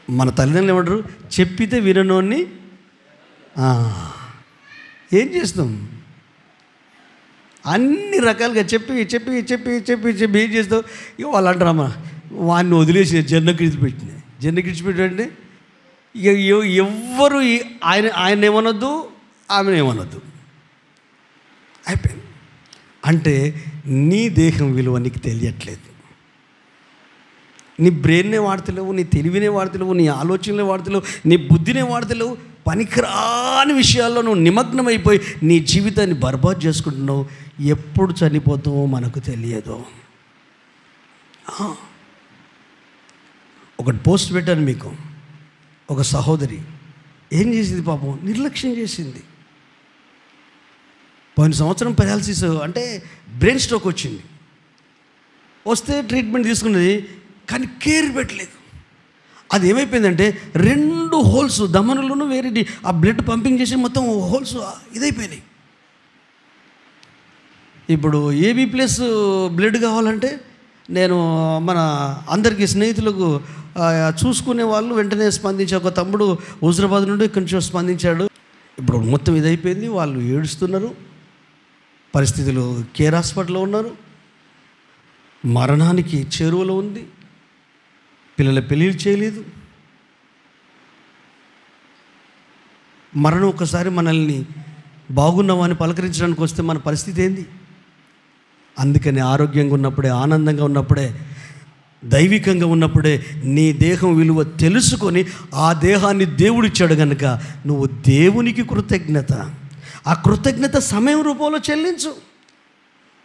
మన తల్లిదండ్రులు ఏమంటారు? చెప్పితే విననోన్ని ఏం చేస్తాం? అన్ని రకాలుగా చెప్పి ఏం చేస్తావు? ఇక వాళ్ళు అంటారమ్మా, వాడిని వదిలేసి జన్మకి విడిచిపెట్టండి. ఇక ఎవ్వరు ఆయన ఏమనొద్దు, ఆమెను ఏమనొద్దు, అయిపోయింది. అంటే నీ దేహం విలువ నీకు తెలియట్లేదు. నీ బ్రెయిన్నే వాడతలేవు, నీ తెలివినే వాడతలేవు, నీ ఆలోచనలే వాడతలేవు, నీ బుద్ధినే వాడతలేవు. పనికిరాని విషయాల్లో నువ్వు నిమగ్నమైపోయి నీ జీవితాన్ని బర్బాద్ చేసుకుంటున్నావు. ఎప్పుడు చనిపోతావో మనకు తెలియదు. ఒకటి పోస్ట్ పెట్టాను మీకు. ఒక సహోదరి ఏం చేసింది పాపం? నిర్లక్ష్యం చేసింది. పోయిన సంవత్సరం పెరాలసిస్ అంటే బ్రెయిన్ స్ట్రోక్ వచ్చింది. వస్తే ట్రీట్మెంట్ తీసుకున్నది, కానీ కేర్ పెట్టలేదు. అది ఏమైపోయిందంటే 2 హోల్స్ దమనులను వేరేది ఆ బ్లడ్ పంపింగ్ చేసి మొత్తం హోల్స్ ఇదైపోయినాయి. ఇప్పుడు ఏబీ ప్లస్ బ్లడ్ కావాలంటే నేను మన అందరికీ స్నేహితులకు చూసుకునే వాళ్ళు వెంటనే స్పందించే ఒక తమ్ముడు హుజరాబాద్ నుండి ఇక్కడి నుంచి స్పందించాడు. ఇప్పుడు మొత్తం ఇదైపోయింది. వాళ్ళు ఏడుస్తున్నారు, పరిస్థితులు కేర్ హాస్పిటల్లో ఉన్నారు, మరణానికి చేరువలో ఉంది, పిల్లల పెళ్ళిళ్ళు చేయలేదు. మరణం ఒకసారి మనల్ని బాగున్నామని పలకరించడానికి వస్తే మన పరిస్థితి ఏంది? అందుకని ఆరోగ్యంగా ఉన్నప్పుడే, ఆనందంగా ఉన్నప్పుడే దైవికంగా ఉన్నప్పుడే నీ దేహం విలువ తెలుసుకొని ఆ దేహాన్ని దేవుడిచ్చాడు కనుక నువ్వు దేవునికి కృతజ్ఞత, ఆ కృతజ్ఞత సమయం రూపంలో చెల్లించు,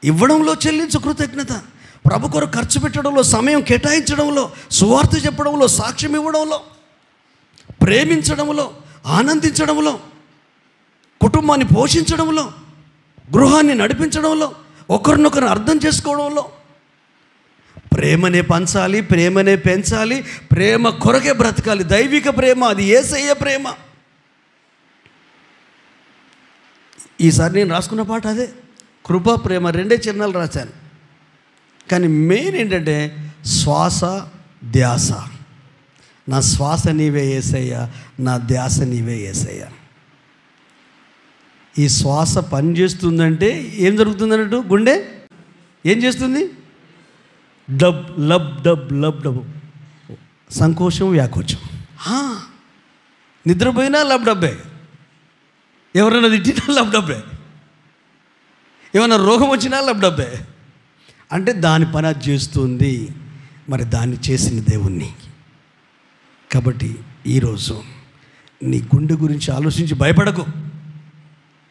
ఇవ్వడంలో చెల్లించు కృతజ్ఞత. ప్రభు కొరకు ఖర్చు పెట్టడంలో, సమయం కేటాయించడంలో, సువార్త చెప్పడంలో, సాక్ష్యం ఇవ్వడంలో, ప్రేమించడంలో, ఆనందించడంలో, కుటుంబాన్ని పోషించడంలో, గృహాన్ని నడిపించడంలో, ఒకరినొకరు అర్థం చేసుకోవడంలో ప్రేమనే పంచాలి, ప్రేమనే పెంచాలి, ప్రేమ కొరకే బ్రతకాలి. దైవిక ప్రేమ, అది యేసయ్య ప్రేమ. ఈసారి నేను రాసుకున్న పాట అదే, కృపా ప్రేమ, రెండే చిన్నాలు రాశాను. కానీ మెయిన్ ఏంటంటే శ్వాస ధ్యాస. నా శ్వాస నీవే యేసయ్య, నా ధ్యాస నీవే యేసయ్య. ఈ శ్వాస పని చేస్తుందంటే ఏం జరుగుతుందన్నట్టు? గుండె ఏం చేస్తుంది? Dub lub dub lub dub, సంకోచం వ్యాకోచం. నిద్రపోయినా లబ్ డబ్బే, ఎవరైనా తిట్టినా లబ్ డబ్బే, ఏమైనా రోగం వచ్చినా లబ్ డబ్బే. అంటే దాని పని అది చేస్తుంది. మరి దాన్ని చేసిన దేవుణ్ణి. కాబట్టి ఈరోజు నీ గుండె గురించి ఆలోచించి భయపడకు.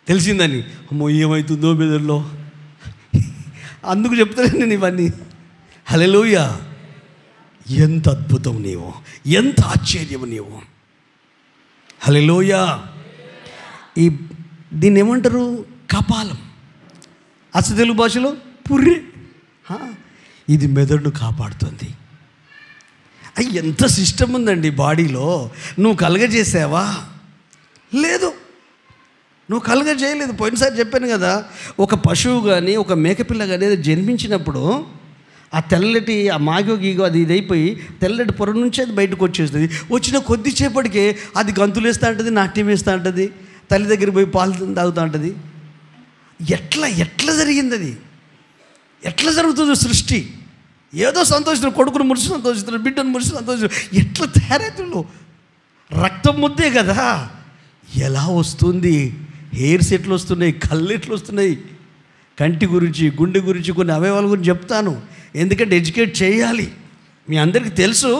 తెలిసిందని అమ్మో ఏమవుతుందో బెదర్లో, అందుకు చెప్తాను నేను ఇవన్నీ. హల్లెలూయా! ఎంత అద్భుతం నీవు, ఎంత ఆశ్చర్యం నీవు. హల్లెలూయా! దీన్ని ఏమంటారు? కపాలం. అసలు తెలుగు భాషలో పుర్రె. ఇది మెదడును కాపాడుతుంది. ఎంత సిస్టమ్ ఉందండి బాడీలో. నువ్వు కలగజేసావా? లేదు, నువ్వు కలగజేయలేదు. పోయినసారి చెప్పాను కదా, ఒక పశువు కానీ ఒక మేకపిల్ల కానీ జన్మించినప్పుడు ఆ తెల్లటి ఆ మాగో గీగో అది ఇదైపోయి తెల్లటి పొర నుంచి అది బయటకు వచ్చేస్తుంది. వచ్చిన కొద్దిసేపటికే అది గంతులు వేస్తూ ఉంటుంది, నాట్యం వేస్తూ ఉంటుంది, తల్లి దగ్గర పోయి పాలు తాగుతూ ఉంటుంది. ఎట్లా జరిగింది అది? ఎట్లా జరుగుతుంది సృష్టి? ఏదో సంతోషిస్తున్నారు, కొడుకును మురిసి సంతోషిస్తున్నారు, బిడ్డను మురిసి సంతోషిస్తున్నారు. ఎట్లా తయారైతులు? రక్తం ముద్దే కదా. ఎలా వస్తుంది? హెయిర్స్ ఎట్లు వస్తున్నాయి, కళ్ళు ఎట్లు వస్తున్నాయి. కంటి గురించి, గుండె గురించి, కొన్ని అవయవాల గురించి చెప్తాను. ఎందుకంటే ఎడ్యుకేట్ చేయాలి, మీ అందరికీ తెలుసు,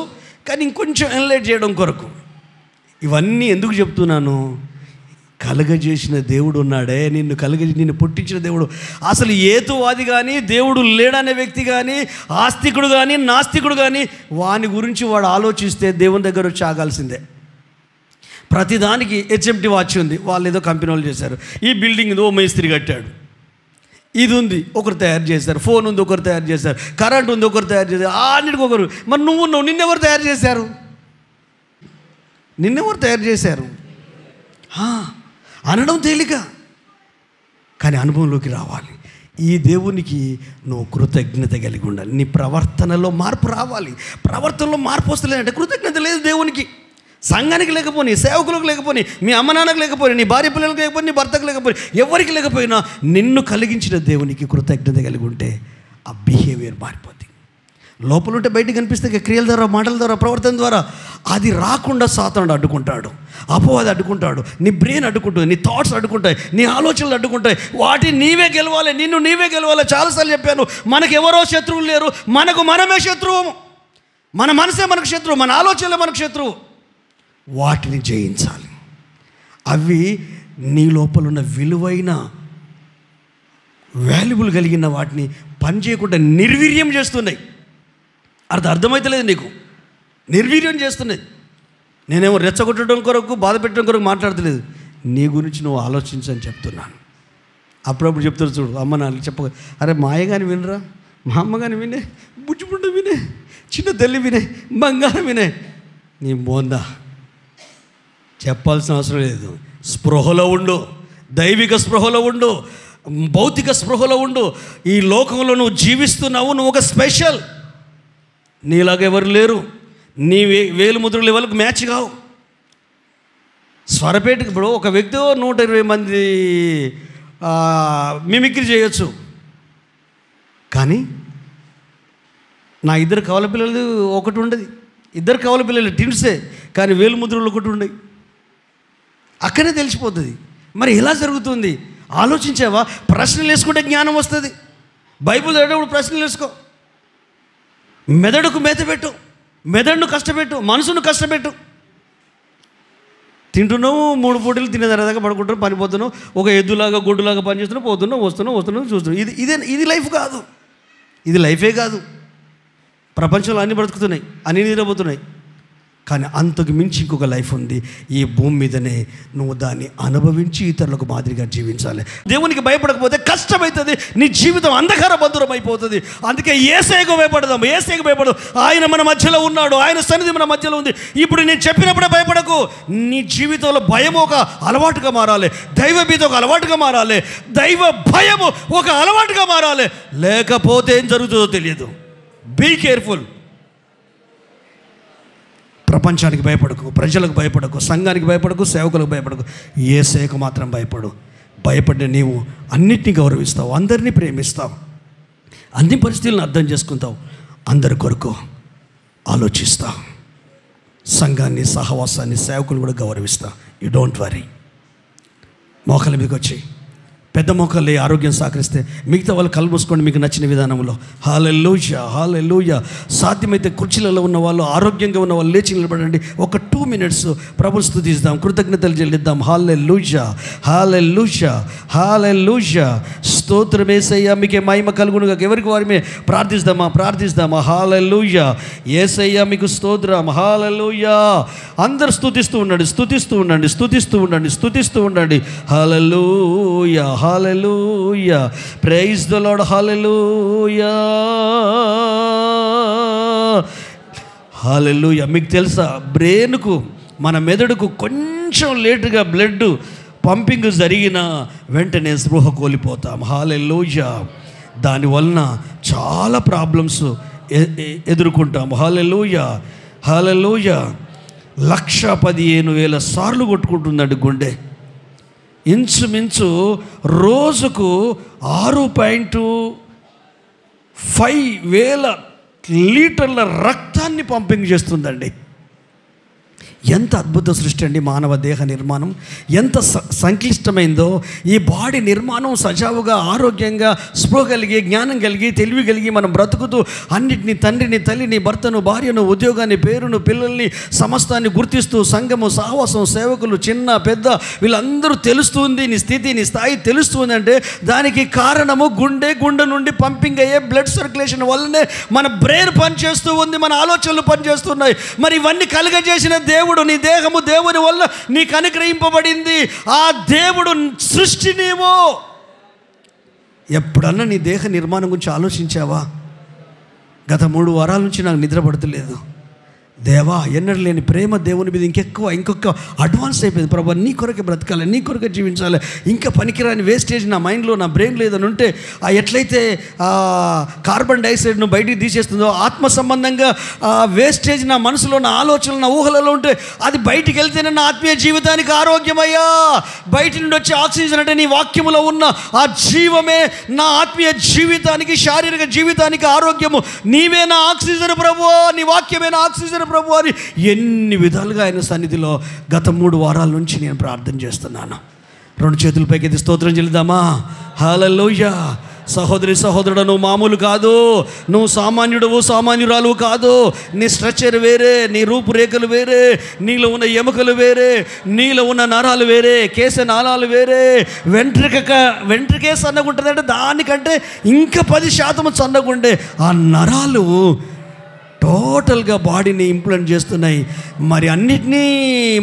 కానీ ఇంకొంచెం ఎన్లైట్ చేయడం కొరకు. ఇవన్నీ ఎందుకు చెప్తున్నాను? కలగజేసిన దేవుడు ఉన్నాడే, నిన్ను పుట్టించిన దేవుడు. అసలు ఏతువాది కానీ, దేవుడు లేడనే వ్యక్తి కానీ, ఆస్తికుడు కానీ, నాస్తికుడు కానీ, వాని గురించి వాడు ఆలోచిస్తే దేవుని దగ్గర వచ్చి ఆగాల్సిందే. ప్రతిదానికి హెచ్ఎంటీ వాచ్ ఉంది, వాళ్ళు ఏదో కంపెనీ వాళ్ళు చేశారు. ఈ బిల్డింగ్ ఓ మేస్త్రి కట్టాడు, ఇది ఉంది ఒకరు తయారు చేశారు, ఫోన్ ఉంది ఒకరు తయారు చేశారు, కరెంట్ ఉంది ఒకరు తయారు చేశారు, అన్నిటికి ఒకరు. మరి నువ్వు నిన్నెవరు తయారు చేశారు? నిన్నెవరు తయారు చేశారు అనడం తేలిక, కానీ అనుభవంలోకి రావాలి. ఈ దేవునికి నువ్వు కృతజ్ఞత కలిగి ఉండాలి. నీ ప్రవర్తనలో మార్పు రావాలి. ప్రవర్తనలో మార్పు వస్తలేదంటే కృతజ్ఞత లేదు దేవునికి. సంఘానికి లేకపోని, సేవకులకు లేకపోని, మీ అమ్మ నాన్నకు లేకపోయి, నీ భార్య పిల్లలకు లేకపోయి, నీ భర్తకు లేకపోయి, ఎవరికి లేకపోయినా నిన్ను కలిగించిన దేవునికి కృతజ్ఞత కలిగి ఉంటే ఆ బిహేవియర్ మారిపోతుంది. లోపల ఉంటే బయటికి కనిపిస్తే క్రియల ద్వారా, మాటల ద్వారా, ప్రవర్తన ద్వారా అది రాకుండా సాతానుడు అడ్డుకుంటాడు, అపవాది అడ్డుకుంటాడు, నీ బ్రెయిన్ అడ్డుకుంటుంది, నీ థాట్స్ అడ్డుకుంటాయి, నీ ఆలోచనలు అడ్డుకుంటాయి. వాటిని నీవే గెలవాలి, నిన్ను నీవే గెలవాలి. చాలాసార్లు చెప్పాను, మనకెవరో శత్రువులు లేరు, మనమే శత్రువు. మన మనసే మనకు శత్రువు, మన ఆలోచనలే మనకు శత్రువు. వాటిని జయించాలి. అవి నీ లోపల ఉన్న విలువైన వాల్యుబుల్ కలిగిన వాటిని పని చేయకుండా నిర్వీర్యం చేస్తున్నాయి. అర్థమైతలేదు నీకు? నిర్వీర్యం చేస్తున్నాయి. నేనేమో రెచ్చగొట్టడం కొరకు, బాధ పెట్టడం కొరకు మాట్లాడతలేదు. నీ గురించి నువ్వు ఆలోచించని చెప్తున్నాను. అప్పుడప్పుడు చెప్తారు చూడు, అమ్మ నాన్న చెప్ప, అరే మా అయ్య కానీ వినరా, మా అమ్మ కానీ వినే, బుజ్జిబుడ్డ వినే, చిన్న తల్లి వినే, బంగారం వినే. నీ బోందా చెప్పాల్సిన అవసరం లేదు. స్పృహలో ఉండు, దైవిక స్పృహలో ఉండు, భౌతిక స్పృహలో ఉండు. ఈ లోకంలో నువ్వు జీవిస్తున్నావు, నువ్వు ఒక స్పెషల్. నీలాగా ఎవరు లేరు. నీ వేలు ముద్రలు ఎవరికి మ్యాచ్ కావు. స్వరపేటకి ఇప్పుడు ఒక వ్యక్తి 120 మంది మిమిక్రీ చేయొచ్చు, కానీ నా ఇద్దరు కవల పిల్లలు ఒకటి ఉండదు. ఇద్దరు కవల పిల్లలు టిన్సే, కానీ వేలు ముద్రలు ఒకటి ఉండయి. అక్కడే తెలిసిపోతుంది. మరి ఎలా జరుగుతుంది ఆలోచించావా? ప్రశ్నలు వేసుకుంటే జ్ఞానం వస్తుంది. బైబిల్ చదివేటప్పుడు ప్రశ్నలు వేసుకో. మెదడుకు మేత పెట్టు, మెదడును కష్టపెట్టు, మనసును కష్టపెట్టు. తింటున్నావు, 3 పూటలు తినే దాకా పడుకుంటున్నావు, పనిపోతున్నావు, ఒక ఎద్దులాగా గొడ్డులాగా పనిచేస్తున్నావు, పోతున్నావు, వస్తున్నావు చూస్తున్నావు. ఇది లైఫ్ కాదు, ఇది లైఫే కాదు. ప్రపంచంలో అన్నీ బ్రతుకుతున్నాయి, అన్నీ నిద్రపోతున్నాయి, కానీ అంతకు మించి ఇంకొక లైఫ్ ఉంది. ఈ భూమి మీదనే నువ్వు దాన్ని అనుభవించి ఇతరులకు మాదిరిగా జీవించాలి. దేవునికి భయపడకపోతే కష్టమవుతుంది, నీ జీవితం అంధకార బంధురం అయిపోతుంది. అందుకే యేసయ్యకు భయపడదాం, యేసయ్యకు భయపడదాం. ఆయన మన మధ్యలో ఉన్నాడు, ఆయన సన్నిధి మన మధ్యలో ఉంది. ఇప్పుడు నేను చెప్పినప్పుడే భయపడకు. నీ జీవితంలో భయం ఒక అలవాటుగా మారాలి, దైవ భీతి ఒక అలవాటుగా మారాలి, దైవ భయము ఒక అలవాటుగా మారాలి. లేకపోతే ఏం జరుగుతుందో తెలియదు. Be careful. ప్రపంచానికి భయపడకు, ప్రజలకు భయపడకు, సంఘానికి భయపడకు, సేవకులకు భయపడకు, యేసయ్యకు మాత్రం భయపడు. భయపడిన నీవు అన్నిటినీ గౌరవిస్తావు, అందరినీ ప్రేమిస్తావు, అన్ని పరిస్థితులను అర్థం చేసుకుంటావు, అందరి కొరకు ఆలోచిస్తావు, సంఘాన్ని, సహవాసాన్ని, సేవకులు కూడా గౌరవిస్తావు. You don't worry. మోకాళ్ళ మీదకి వచ్చి పెద్ద మోకాళ్ళే ఆరోగ్యం సహకరిస్తే మిగతా వాళ్ళు కళ్ళు మూసుకోండి మీకు నచ్చిన విధానంలో. హల్లెలూయా, హల్లెలూయా. సాధ్యమైతే కుర్చీలలో ఉన్న వాళ్ళు, ఆరోగ్యంగా ఉన్న వాళ్ళు లేచి నిలబడండి. ఒక 2 minutes ప్రభుని స్తుతిద్దాం, కృతజ్ఞతలు చెల్లిద్దాం. హల్లెలూయా, హల్లెలూయా, హల్లెలూయా. స్తోత్రం యేసయ్యా, మీకే మహిమ కలుగునుగాక. ఎవరికి వారిమే ప్రార్థిస్తామా. హల్లెలూయా. యేసయ్యా మీకు స్తోత్రం. హల్లెలూయా. అందరూ స్తుతిస్తూ ఉండండి. Hallelujah, hallelujah. Praise the lord. Hallelujah, hallelujah. మీకు తెలుసా, బ్రెయిన్కు, మన మెదడుకు కొంచెం లేటుగా బ్లడ్ పంపింగ్ జరిగిన వెంటనే స్పృహ కోల్పోతాం. హల్లెలూయా. దానివలన చాలా ప్రాబ్లమ్స్ ఎదుర్కొంటాం. హల్లెలూయా, హల్లెలూయా. 115,000 సార్లు కొట్టుకుంటుందండి గుండె. ఇంచుమించు రోజుకు 6.5 లీటర్ల రక్తాన్ని పంపింగ్ చేస్తుందండి. ఎంత అద్భుత సృష్టి అండి మానవ దేహ నిర్మాణం. ఎంత సంక్లిష్టమైందో ఈ బాడీ నిర్మాణం. సజావుగా, ఆరోగ్యంగా, స్పృహ కలిగి, జ్ఞానం కలిగి, తెలివి కలిగి మనం బ్రతుకుతూ అన్నిటినీ, తండ్రిని, తల్లిని, భర్తను, భార్యను, ఉద్యోగాన్ని, పేరును, పిల్లల్ని, సమస్తాన్ని గుర్తిస్తూ, సంఘము, సహవాసం, సేవకులు, చిన్న పెద్ద వీళ్ళందరూ తెలుస్తుంది. నీ స్థితి, నీ స్థాయి తెలుస్తుంది అంటే దానికి కారణము గుండె నుండి పంపింగ్ అయ్యే బ్లడ్ సర్క్యులేషన్ వల్లనే మన బ్రెయిన్ పనిచేస్తూ ఉంది, మన ఆలోచనలు పనిచేస్తున్నాయి. మరి ఇవన్నీ కలుగజేసిన దేవుడు, నీ దేహము దేవుని వల్ల నీకు అనుగ్రహింపబడింది. ఆ దేవుడు సృష్టి. నీవు ఎప్పుడన్నా నీ దేహ నిర్మాణం గురించి ఆలోచించావా? గత 3 వారాల నుంచి నాకు నిద్ర పడతలేదు. దేవా, ఎన్నడూ లేని ప్రేమ దేవుని మీద ఇంకొక అడ్వాన్స్ అయిపోయింది. ప్రభా, నీ కొరకే బ్రతకాలి, నీ కొరకే జీవించాలి. ఇంకా పనికిరాని వేస్టేజ్ నా మైండ్లో, నా బ్రెయిన్లో ఏదైనా ఉంటే, ఎట్లయితే కార్బన్ డైఆక్సైడ్ను బయటికి తీసేస్తుందో, ఆత్మ సంబంధంగా వేస్టేజ్ నా మనసులో, నా ఆలోచనలు, నా ఊహలలో ఉంటే అది బయటికి వెళ్తేనే నా ఆత్మీయ జీవితానికి ఆరోగ్యమయ్యా. బయటి నుండి వచ్చే ఆక్సిజన్ అంటే నీ వాక్యములో ఉన్న ఆ జీవమే నా ఆత్మీయ జీవితానికి, శారీరక జీవితానికి ఆరోగ్యము. నీవే నా ఆక్సిజన్ ప్రభువా, నీ వాక్యమే నా ఆక్సిజన్ ప్రభు అని ఎన్ని విధాలుగా ఆయన సన్నిధిలో గత 3 వారాల నుంచి నేను ప్రార్థన చేస్తున్నాను. 2 చేతుల పైకి స్తోత్రం చెల్లిద్దామా. హల్లెలూయా. సహోదరి, సహోదరుడు, నువ్వు మామూలు కాదు, నువ్వు సామాన్యురాలు కాదు. నీ స్ట్రక్చర్ వేరే, నీ రూపురేఖలు వేరే, నీలో ఉన్న ఎముకలు వేరే, నీలో ఉన్న నరాలు వేరే, కేశ నాళాలు వేరే. వెంట్రుకే సన్నగుంటుందంటే దానికంటే ఇంకా 10% సన్నగుండే ఆ నరాలు టోటల్గా బాడీని ఇంప్లాంట్ చేస్తున్నాయి. మరి అన్నిటినీ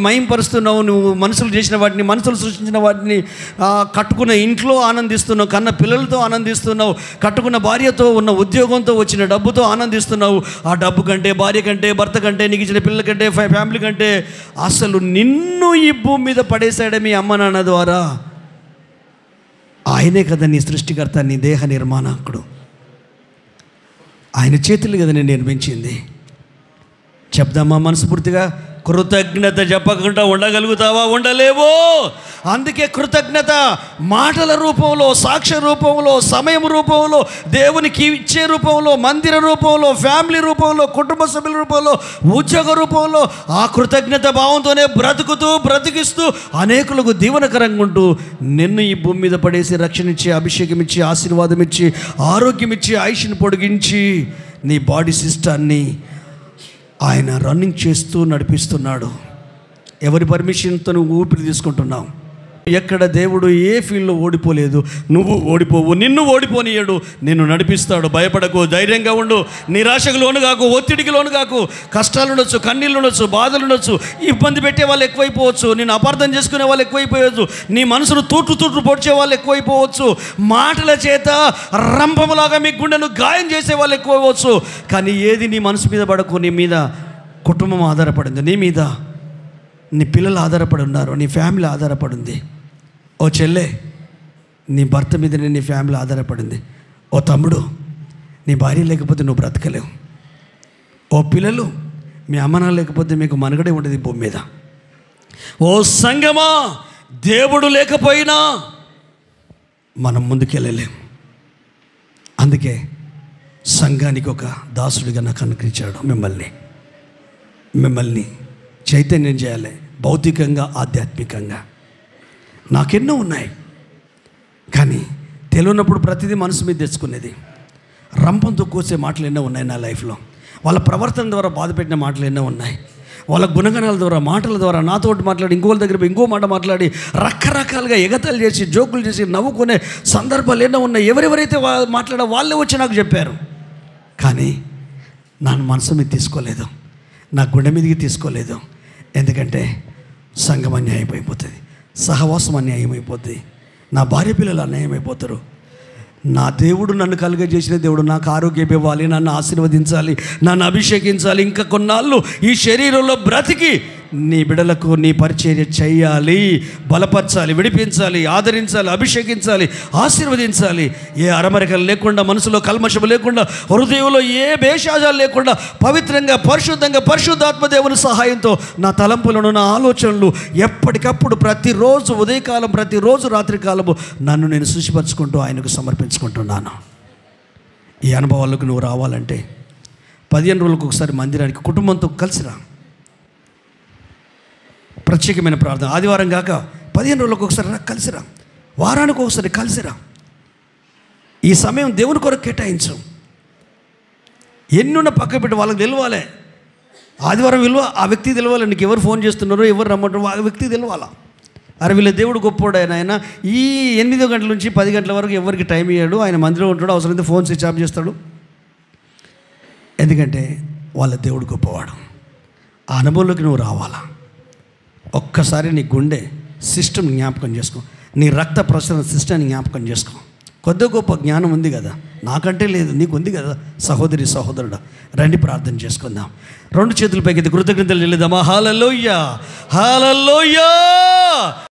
మయంపరుస్తున్నావు. నువ్వు మనుషులు చేసిన వాటిని, మనుషులు సృష్టించిన వాటిని, కట్టుకున్న ఇంట్లో ఆనందిస్తున్నావు, కన్న పిల్లలతో ఆనందిస్తున్నావు, కట్టుకున్న భార్యతో, ఉన్న ఉద్యోగంతో, వచ్చిన డబ్బుతో ఆనందిస్తున్నావు. ఆ డబ్బు కంటే, భార్య కంటే, భర్త కంటే, నీకు ఇచ్చిన పిల్లల కంటే, ఫ్యామిలీ కంటే అసలు నిన్ను ఈ భూమి మీద పడేశాడే మీ అమ్మ నాన్న ద్వారా. ఆయనే కదా నీ సృష్టికర్త, నీ దేహ నిర్మాణకుడు. ఆయన చేతులు కదా నేను నిర్మించింది. చెప్దామా మనస్ఫూర్తిగా? కృతజ్ఞత చెప్పకుండా ఉండగలుగుతావా? ఉండలేవు. అందుకే కృతజ్ఞత మాటల రూపంలో, సాక్ష్య రూపంలో, సమయం రూపంలో, దేవునికి ఇచ్చే రూపంలో, మందిర రూపంలో, ఫ్యామిలీ రూపంలో, కుటుంబ సభ్యుల రూపంలో, ఉద్యోగ రూపంలో ఆ కృతజ్ఞత భావంతోనే బ్రతికిస్తూ అనేకులకు దీవెనకరంగా ఉంటూ నిన్ను ఈ భూమి మీద పడేసి రక్షణ ఇచ్చి, అభిషేకం ఇచ్చి, ఆశీర్వాదం ఇచ్చి, ఆరోగ్యం ఇచ్చి, ఆయుష్ని పొడిగించి నీ బాడీ సిస్టాన్ని ఆయన రన్నింగ్ చేస్తూ నడిపిస్తున్నాడు. ఎవరి పర్మిషన్తో నువ్వు ఊపిరి తీసుకుంటున్నావు? ఎక్కడ దేవుడు ఏ ఫీల్డ్లో ఓడిపోలేదు, నువ్వు ఓడిపోవు, నిన్ను ఓడిపోనీయడు, నిన్ను నడిపిస్తాడు. భయపడకు, ధైర్యంగా ఉండు, నిరాశకు లోను కాకు, ఒత్తిడికి లోను కాకు. కష్టాలు ఉండొచ్చు, కన్నీళ్ళు ఉండొచ్చు, బాధలు ఉండొచ్చు, ఇబ్బంది పెట్టే వాళ్ళు ఎక్కువైపోవచ్చు, నేను అపార్థం చేసుకునే వాళ్ళు ఎక్కువైపోవచ్చు, నీ మనసును తూట్లు పొడిచే వాళ్ళు ఎక్కువైపోవచ్చు, మాటల చేత రంపములాగా మీ గుండెను గాయం చేసే వాళ్ళు ఎక్కువైపోవచ్చు. కానీ ఏది నీ మనసు మీద పడకు. నీ మీద కుటుంబం ఆధారపడింది, నీ మీద నీ పిల్లలు ఆధారపడి ఉన్నారు, నీ ఫ్యామిలీ ఆధారపడి ఉంది. ఓ చెల్లె, నీ భర్త మీదనే నీ ఫ్యామిలీ ఆధారపడింది. ఓ తమ్ముడు, నీ భార్య లేకపోతే నువ్వు బ్రతకలేవు. ఓ పిల్లలు, మీ అమ్మనా లేకపోతే మీకు మనుగడే ఉండదు భూమి మీద. ఓ సంగమా, దేవుడు లేకపోయినా మనం ముందుకెళ్ళలేం. అందుకే సంఘానికి ఒక దాసుడిగా నాకు అనుగ్రహించాడు. మిమ్మల్ని చైతన్యం చేయాలి, భౌతికంగా ఆధ్యాత్మికంగా. నాకెన్నో ఉన్నాయి, కానీ తెలియనప్పుడు ప్రతిదీ మనసు మీద తెచ్చుకునేది. రంపంతో కోసే మాటలు ఎన్నో ఉన్నాయి నా లైఫ్లో. వాళ్ళ ప్రవర్తన ద్వారా బాధపెట్టిన మాటలు ఎన్నో ఉన్నాయి. వాళ్ళ గుణగణాల ద్వారా, మాటల ద్వారా నాతోటి మాట్లాడి, ఇంకోళ్ళ దగ్గర ఇంకో మాట మాట్లాడి, రకరకాలుగా ఎగతాలు చేసి, జోకులు చేసి నవ్వుకునే సందర్భాలు ఎన్నో ఉన్నాయి. ఎవరెవరైతే మాట్లాడా వాళ్ళే వచ్చి నాకు చెప్పారు. కానీ నా మనసు మీద తీసుకోలేదు, నా గుండె మీదకి తీసుకోలేదు. ఎందుకంటే సంఘం అన్యాయం అయిపోతుంది, సహవాసం అన్యాయం అయిపోతుంది, నా భార్య పిల్లలు అన్యాయం అయిపోతారు. నా దేవుడు నన్ను కలుగజేసిన దేవుడు నాకు ఆరోగ్యం ఇవ్వాలి, నన్ను ఆశీర్వదించాలి, నన్ను అభిషేకించాలి, ఇంకా కొన్నాళ్ళు ఈ శరీరంలో బ్రతికి నీ బిడ్డలకు నీ పరిచర్య చేయాలి, బలపరచాలి, విడిపించాలి, ఆదరించాలి, అభిషేకించాలి, ఆశీర్వదించాలి. ఏ అరమరికలు లేకుండా, మనసులో కల్మషం లేకుండా, హృదయంలో ఏ భేషాజాలు లేకుండా పవిత్రంగా, పరిశుద్ధంగా, పరిశుద్ధాత్మ దేవుని సహాయంతో నా తలంపులను, నా ఆలోచనలు ఎప్పటికప్పుడు ప్రతిరోజు ఉదయకాలం, ప్రతిరోజు రాత్రికాలము నన్ను నేను శుచిపరచుకుంటూ ఆయనకు సమర్పించుకుంటున్నాను. ఈ అనుభవాలకు నువ్వు రావాలంటే 15 రోజులకు ఒకసారి మందిరానికి కుటుంబంతో కలిసిరా. ప్రత్యేకమైన ప్రార్థన ఆదివారం కాక 15 రోజులకు ఒకసారి కలిసిరా, వారానికి ఒకసారి కలిసిరా. ఈ సమయం దేవుని కొరకు కేటాయించు. ఎన్నున్న పక్క పెట్టి వాళ్ళకి తెలవాలి. ఆదివారం విలువ ఆ వ్యక్తికి తెలవాలి. నీకు ఎవరు ఫోన్ చేస్తున్నారో, ఎవరు రమ్మంటారో ఆ వ్యక్తికి తెలవాలా. అరే వీళ్ళ దేవుడు గొప్పోడు, ఆయన ఈ 8 గంటల నుంచి 10 గంటల వరకు ఎవరికి టైం ఇవ్వడు, ఆయన మందిలో ఉంటాడు, అవసరమైతే ఫోన్ స్విచ్ ఆఫ్ చేస్తాడు. ఎందుకంటే వాళ్ళ దేవుడు గొప్పవాడు. ఆ అనుభవంలోకి నువ్వు రావాలా. ఒక్కసారి నీ గుండె సిస్టమ్ జ్ఞాపకం చేసుకో, నీ రక్త ప్రసరణ సిస్టమ్ని జ్ఞాపకం చేసుకో. కొద్ది గొప్ప జ్ఞానం ఉంది కదా, నాకంటే లేదు, నీకు ఉంది కదా సహోదరి సహోదరుడు. రండి ప్రార్థన చేసుకుందాం. 2 చేతుల పైకి కృతజ్ఞతలు చెల్లిద్దామా. హల్లెలూయా, హల్లెలూయా.